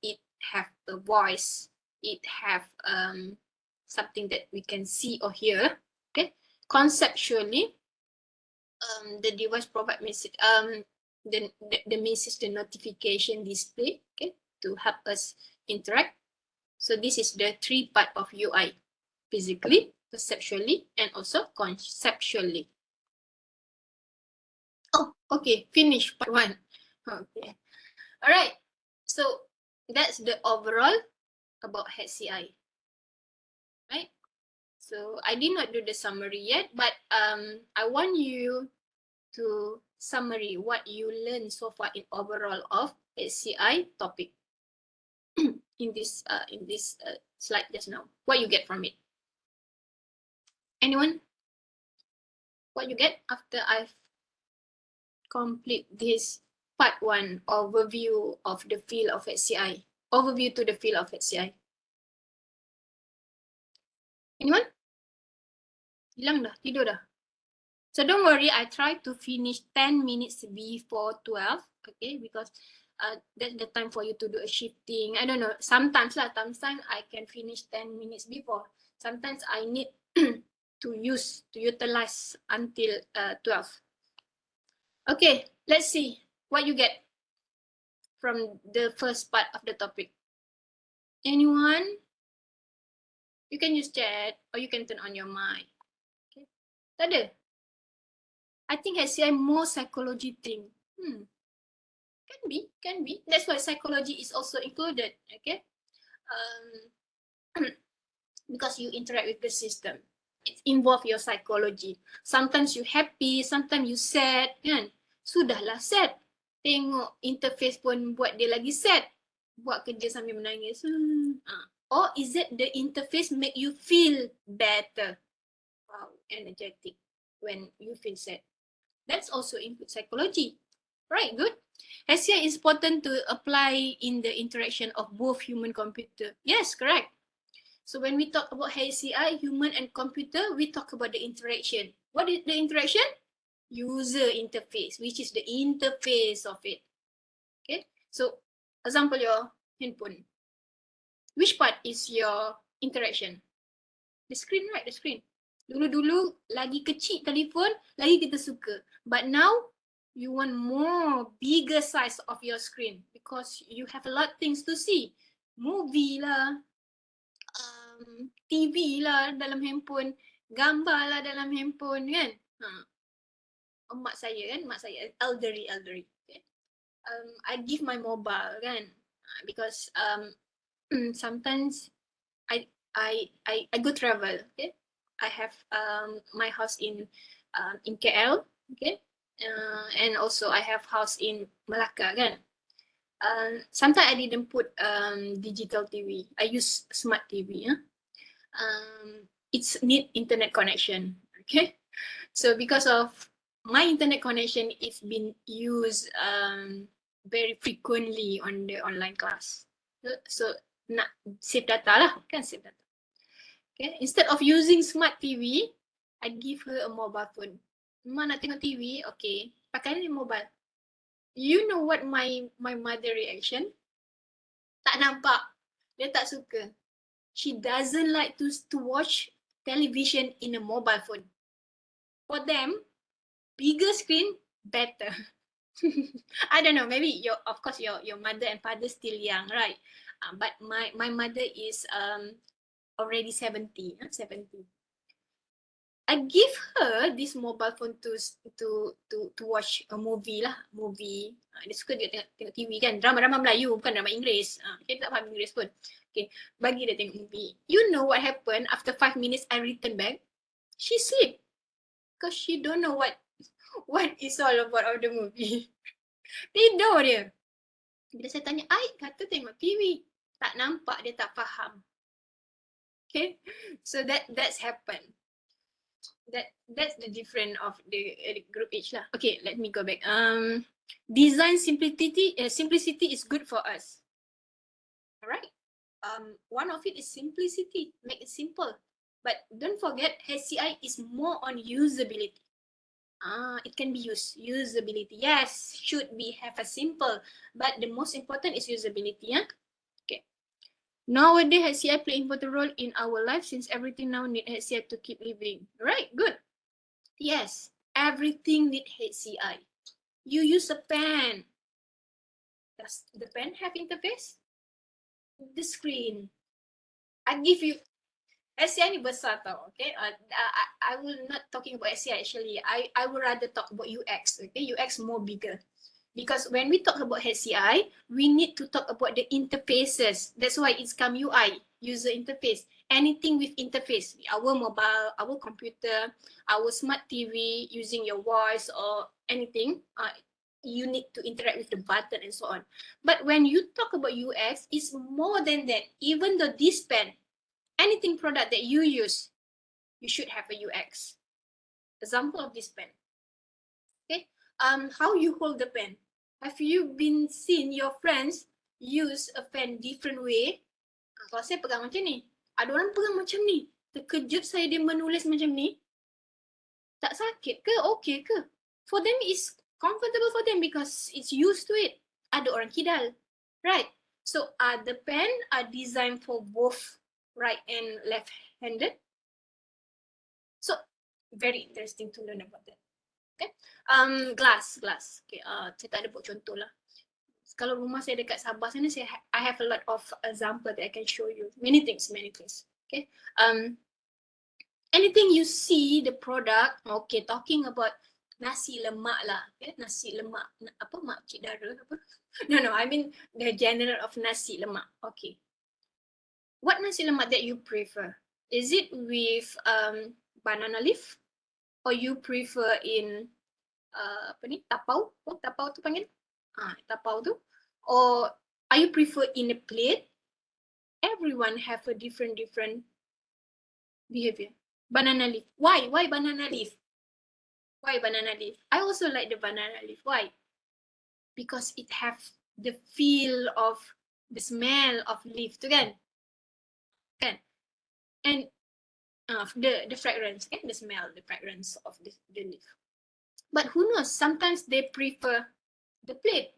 it have the voice, it have something that we can see or hear. Okay, conceptually, the device provide message, the message, the notification display, okay, to help us interact. So this is the three part of UI: physically, perceptually, and also conceptually. Oh, okay, finish part one. Okay, all right. So that's the overall about HCI, right? So I did not do the summary yet, but I want you to summary what you learned so far in overall of HCI topic in this slide just now. What you get from it? Anyone? What you get after I've complete this part one overview of the field of HCI? Overview to the field of HCI. Anyone? Hilang dah, tidur dah. So don't worry, I try to finish 10 minutes before 12, okay, because that's the time for you to do a shifting. I don't know, sometimes sometimes I can finish 10 minutes before. Sometimes I need to utilize until 12. Okay, let's see what you get from the first part of the topic. Anyone? You can use chat or you can turn on your mic. Okay, tak ada? I think HCI more psychology thing. Can be. That's why psychology is also included, okay? Because you interact with the system. It involve your psychology. Sometimes you happy, sometimes you sad, kan? Sudahlah sad. Tengok interface pun buat dia lagi sad. Buat kerja sambil menangis. Or is it the interface make you feel better? Wow, energetic when you feel sad. That's also input psychology. Right, good. HCI is important to apply in the interaction of both human computer. Yes, correct. So when we talk about HCI, human and computer, we talk about the interaction. What is the interaction? User interface, which is the interface of it. Okay, so example your handphone. Which part is your interaction? The screen, right? The screen. Dulu-dulu lagi kecil telefon, lagi kita suka. But now, you want more bigger size of your screen because you have a lot of things to see. Movie lah, TV lah dalam handphone, gambar lah dalam handphone kan. Mak saya elderly. Okay. I give my mobile kan because sometimes I go travel. Okay, I have my house in KL. Okay, and also I have house in Melaka kan. Sometimes I didn't put digital TV. I use smart TV. It's need internet connection. Okay, so because of my internet connection, it's been used very frequently on the online class. So nak save data lah, kan save data. Okay, instead of using smart TV, I give her a mobile phone. Mak nak tengok TV, okay, pakai ni mobile. You know what my mother reaction? Tak nampak. Dia tak suka. She doesn't like to watch television in a mobile phone. For them, bigger screen, better. I don't know, maybe of course your mother and father still young, right? But my mother is already 70. I give her this mobile phone to watch a movie lah, movie. Dia suka dia tengok TV kan, drama Melayu bukan drama Inggeris. Dia tak faham Inggeris pun. Okay, bagi dia tengok movie. You know what happened after 5 minutes I return back? She sleep. Because she don't know what is all about of the movie. Tidur dia. Bila saya tanya, Aik kata tengok TV. Tak nampak, dia tak faham. Okay, so that's happened. That's the difference of the group age lah. Okay, let me go back. Design simplicity is good for us. Alright. One of it is simplicity, make it simple. But don't forget, HCI is more on usability. It can be usability. Yes, should be have a simple, but the most important is usability. Okay. Nowadays, HCI play important role in our life since everything now need HCI to keep living. Right, good. Yes, everything need HCI. You use a pen. Does the pen have interface? The screen. I give you SCI ni besar tau, okay? I will not talking about SCI actually. I would rather talk about UX, okay? UX more bigger. Because when we talk about HCI, we need to talk about the interfaces. That's why it's come UI, user interface. Anything with interface, our mobile, our computer, our smart TV, using your voice or anything, you need to interact with the button and so on. But when you talk about UX, it's more than that. Even though this pen, anything product that you use, you should have a UX. Example of this pen. Okay, how you hold the pen. Have you been seen your friends use a pen different way? Kalau saya pegang macam ni, ada orang pegang macam ni. Terkejut saya dia menulis macam ni. Tak sakit ke? Okay ke? For them it's comfortable for them because it's used to it. Ada orang kidal, right? So the pen are designed for both right and left-handed. So very interesting to learn about that. Okay, glass. Okay, saya tak ada buat contoh lah. Kalau rumah saya dekat Sabah sana, I have a lot of example that I can show you. Many things. Okay, anything you see the product. Okay, talking about nasi lemak lah. Okay, nasi lemak apa makcik dara apa? No, I mean the general of nasi lemak. Okay, what nasi lemak that you prefer? Is it with banana leaf? Or you prefer in apa ni, tapau? Oh, tapau tu panggil? Tapau tu. Or are you prefer in a plate? Everyone have a different behavior. Banana leaf. Why banana leaf? Why banana leaf? I also like the banana leaf. Why? Because it have the feel of the smell of leaf tu kan? And the fragrance, the smell, the fragrance of the leaf. But who knows, sometimes they prefer the plate.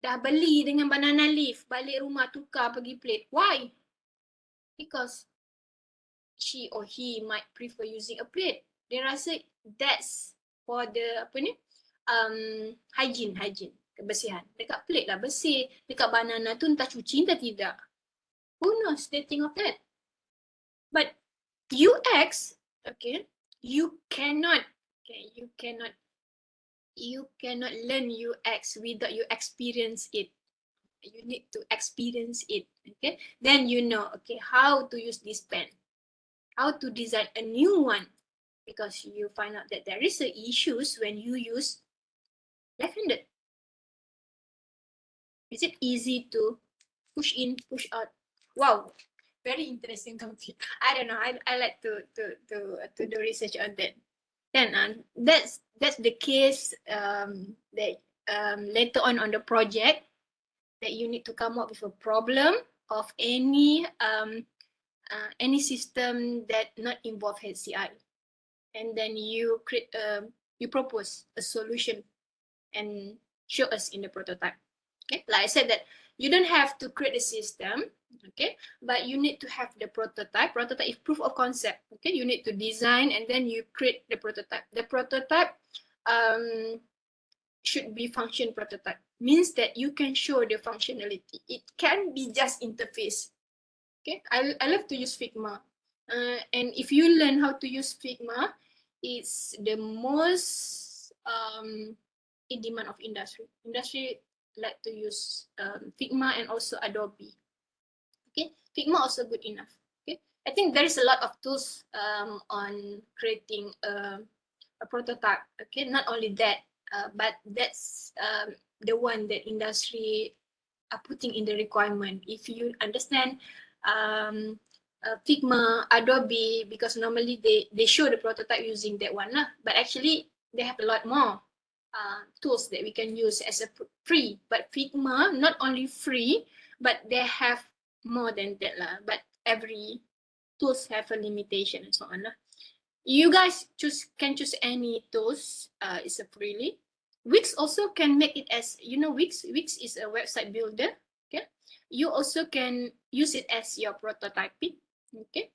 Dah beli dengan banana leaf, balik rumah tukar pergi plate. Why? Because she or he might prefer using a plate. Dia rasa that's for the apa ni, hygiene, kebersihan. Dekat plate lah bersih, dekat banana tu entah cuci entah tidak. Who knows, they think of that. But UX, okay, you cannot learn UX without you experience it. You need to experience it, okay? Then you know, okay, how to use this pen, how to design a new one, because you find out that there is a issues when you use left-handed. Is it easy to push in, push out? Wow, very interesting topic. I don't know. I like to do research on that. Then that's the case that later on the project that you need to come up with a problem of any system that not involve HCI, and then you create you propose a solution and show us in the prototype. Okay, like I said that You don't have to create a system, okay? But you need to have the prototype. Prototype is proof of concept, okay? You need to design and then you create the prototype. The prototype should be function prototype. Means that you can show the functionality. It can be just interface. Okay, I love to use Figma. And if you learn how to use Figma, it's the most in demand of industry. Industry like to use Figma and also Adobe. Okay, Figma also good enough. Okay, I think there is a lot of tools on creating a prototype. Okay, not only that, but that's the one that industry are putting in the requirement. If you understand Figma, Adobe, because normally they show the prototype using that one, but actually they have a lot more tools that we can use as a free. But Figma not only free, but they have more than that But every tools have a limitation and so on You guys can choose any tools. It's a freely. Wix also can make it as Wix. Wix is a website builder. Okay, you also can use it as your prototyping. Okay,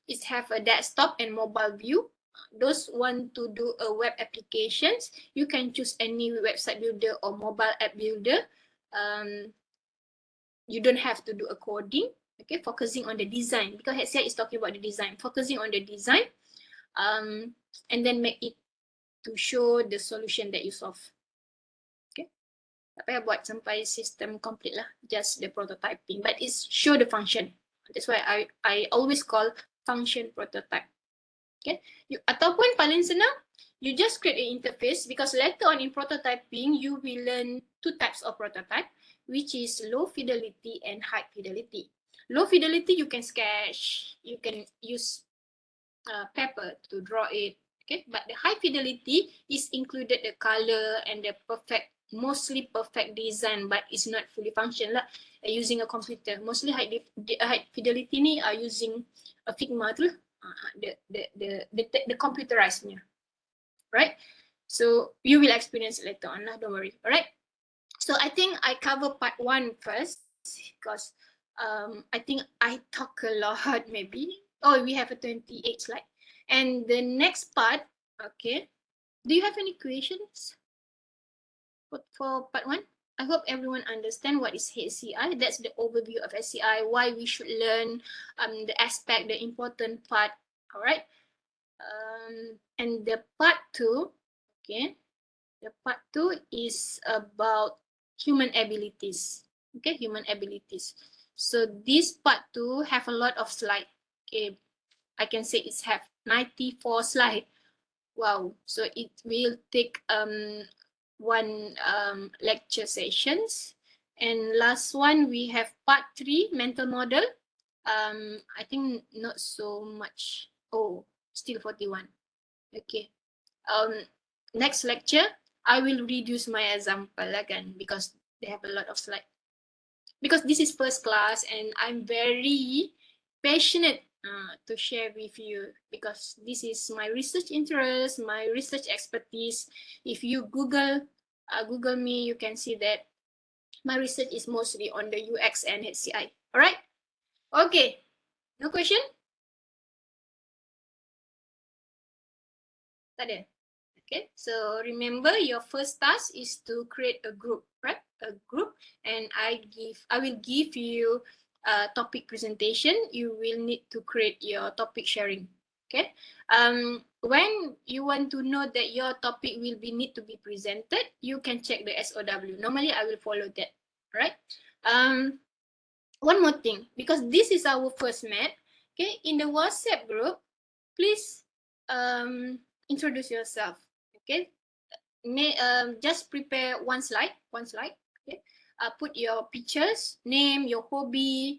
it have a desktop and mobile view. Those want to do a web applications, you can choose any website builder or mobile app builder. You don't have to do a coding. Okay, focusing on the design, because HCI is talking about the design, focusing on the design, and then make it to show the solution that you solve. Okay, tak payah buat sampai system complete lah, just the prototyping, but it's show the function. That's why I always call function prototype. Okay, ataupun paling senang, you just create an interface, because later on in prototyping you will learn two types of prototype, which is low fidelity and high fidelity. Low fidelity you can sketch, you can use paper to draw it. Okay, but the high fidelity is included the color and the mostly perfect design, but it's not fully functional using a computer. Mostly high fidelity ni are using a Figma tu lah, the computerized nya, right? So you will experience it later on lah, don't worry. Alright. So I think I cover part 1 first, because I think I talk a lot maybe. Oh, we have a 28 slide. And the next part, okay. Do you have any questions for part 1? I hope everyone understand what is HCI. That's the overview of HCI, why we should learn the aspect, the important part. All right. And the part 2, okay. The part 2 is about human abilities. Okay, human abilities. So this part 2 have a lot of slide. Okay, I can say it's have 94 slide. Wow, so it will take one lecture sessions. And last one we have part 3, mental model. I think not so much. Oh, still 41. Okay. Next lecture I will reduce my example again, because they have a lot of slide. Because this is first class and I'm very passionate to share with you, because this is my research interest, my research expertise. If you Google me, you can see that my research is mostly on the UX and HCI. All right. Okay. No question? Tak ada. Okay, so remember your first task is to create a group, right? A group, and I will give you a topic presentation. You will need to create your topic sharing. Okay. When you want to know that your topic will need to be presented, you can check the SOW. Normally I will follow that. Right. One more thing, because this is our first met. Okay, in the WhatsApp group, please introduce yourself. Okay, just prepare one slide. Okay, put your pictures, name, your hobby,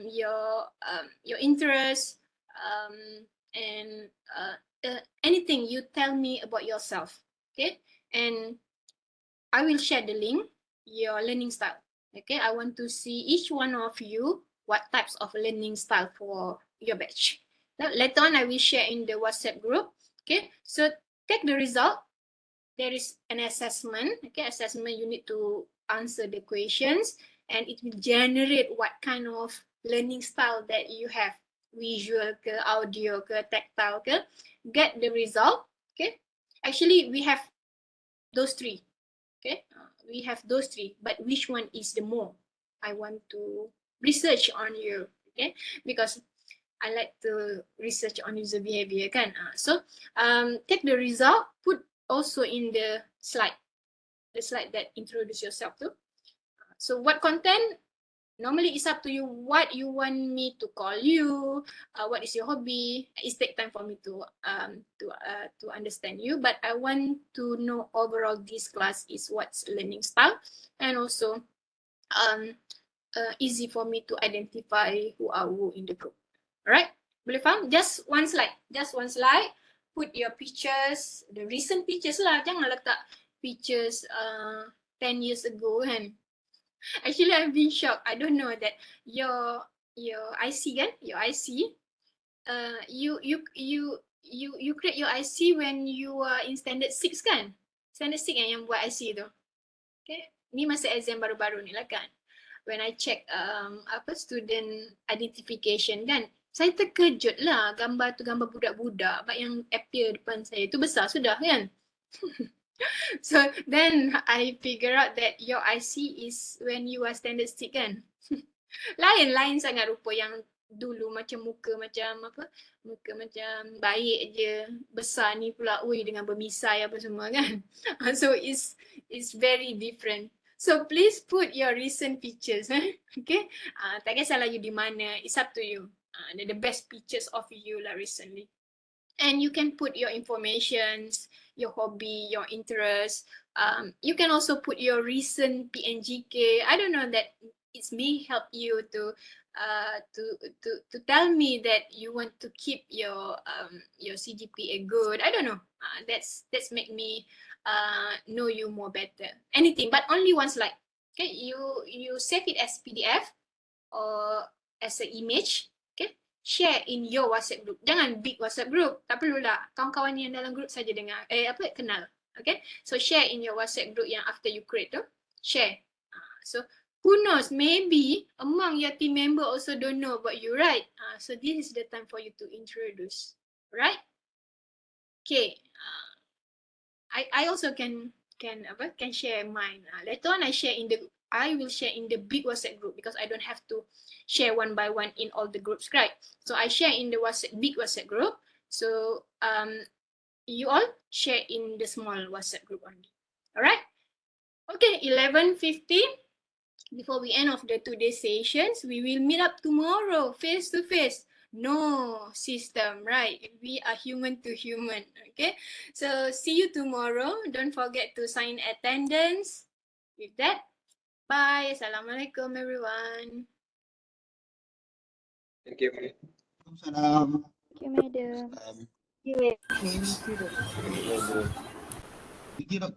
your interest, and anything you tell me about yourself. Okay, and I will share the link, your learning style. Okay, I want to see each one of you what types of learning style for your batch. Now, later on, I will share in the WhatsApp group. Okay, so take the result. There is an assessment. Okay, assessment you need to answer the questions, and it will generate what kind of learning style that you have, visual ke, audio ke, tactile ke. Get the result. Okay, actually we have those three. Okay, we have those three, but which one is the more I want to research on you? Okay, because I like to research on user behavior kan. So take the result, put also in the slide that introduce yourself to. So what content? Normally it's up to you what you want me to call you, what is your hobby. It take time for me to understand you, but I want to know overall this class is what's learning style, and also easy for me to identify who are who in the group. Alright, boleh faham? Just one slide, put your pictures, the recent pictures lah, jangan letak pictures 10 years ago kan. Actually, I've been shocked. I don't know that your IC kan, your IC, you create your IC when you are in standard 6 kan? Standard 6 kan yang buat IC tu. Okay, ni masa exam baru-baru ni lah kan. When I check student identification kan, saya terkejut lah, gambar tu gambar budak-budak, but yang appear depan saya tu besar sudah kan. So then I figure out that your IC is when you are standard 6 kan. Lain sangat rupa yang dulu macam muka macam baik je, besar ni pula dengan bermisai apa semua kan. So it's very different. So please put your recent pictures, okay? Tak kisahlah you di mana, it's up to you. The best pictures of you lah recently. And you can put your informations, your hobby, your interest. You can also put your recent PNGK. I don't know that it may help you to tell me that you want to keep your CGPA good. I don't know. That's make me know you more better. Anything, but only one slide. Okay, you save it as PDF or as an image. Okay, share in your WhatsApp group. Jangan big WhatsApp group. Tak perlulah. Kawan-kawan yang dalam group saja dengar. Kenal. Okay, so share in your WhatsApp group yang after you create tu. Share. So who knows, maybe among your team member also don't know about you, right? So this is the time for you to introduce, right? Okay. I also can share mine. Later on I will share in the big WhatsApp group because I don't have to share one by one in all the groups, right? So I share in the big WhatsApp group. So you all share in the small WhatsApp group only. All right? Okay, 11:50. Before we end of the today's sessions, we will meet up tomorrow face to face. No system, right? We are human to human, okay? So see you tomorrow. Don't forget to sign attendance. With that, bye. Assalamualaikum, everyone. Thank you. Salam. Thank you, madam. Thank you, Dok.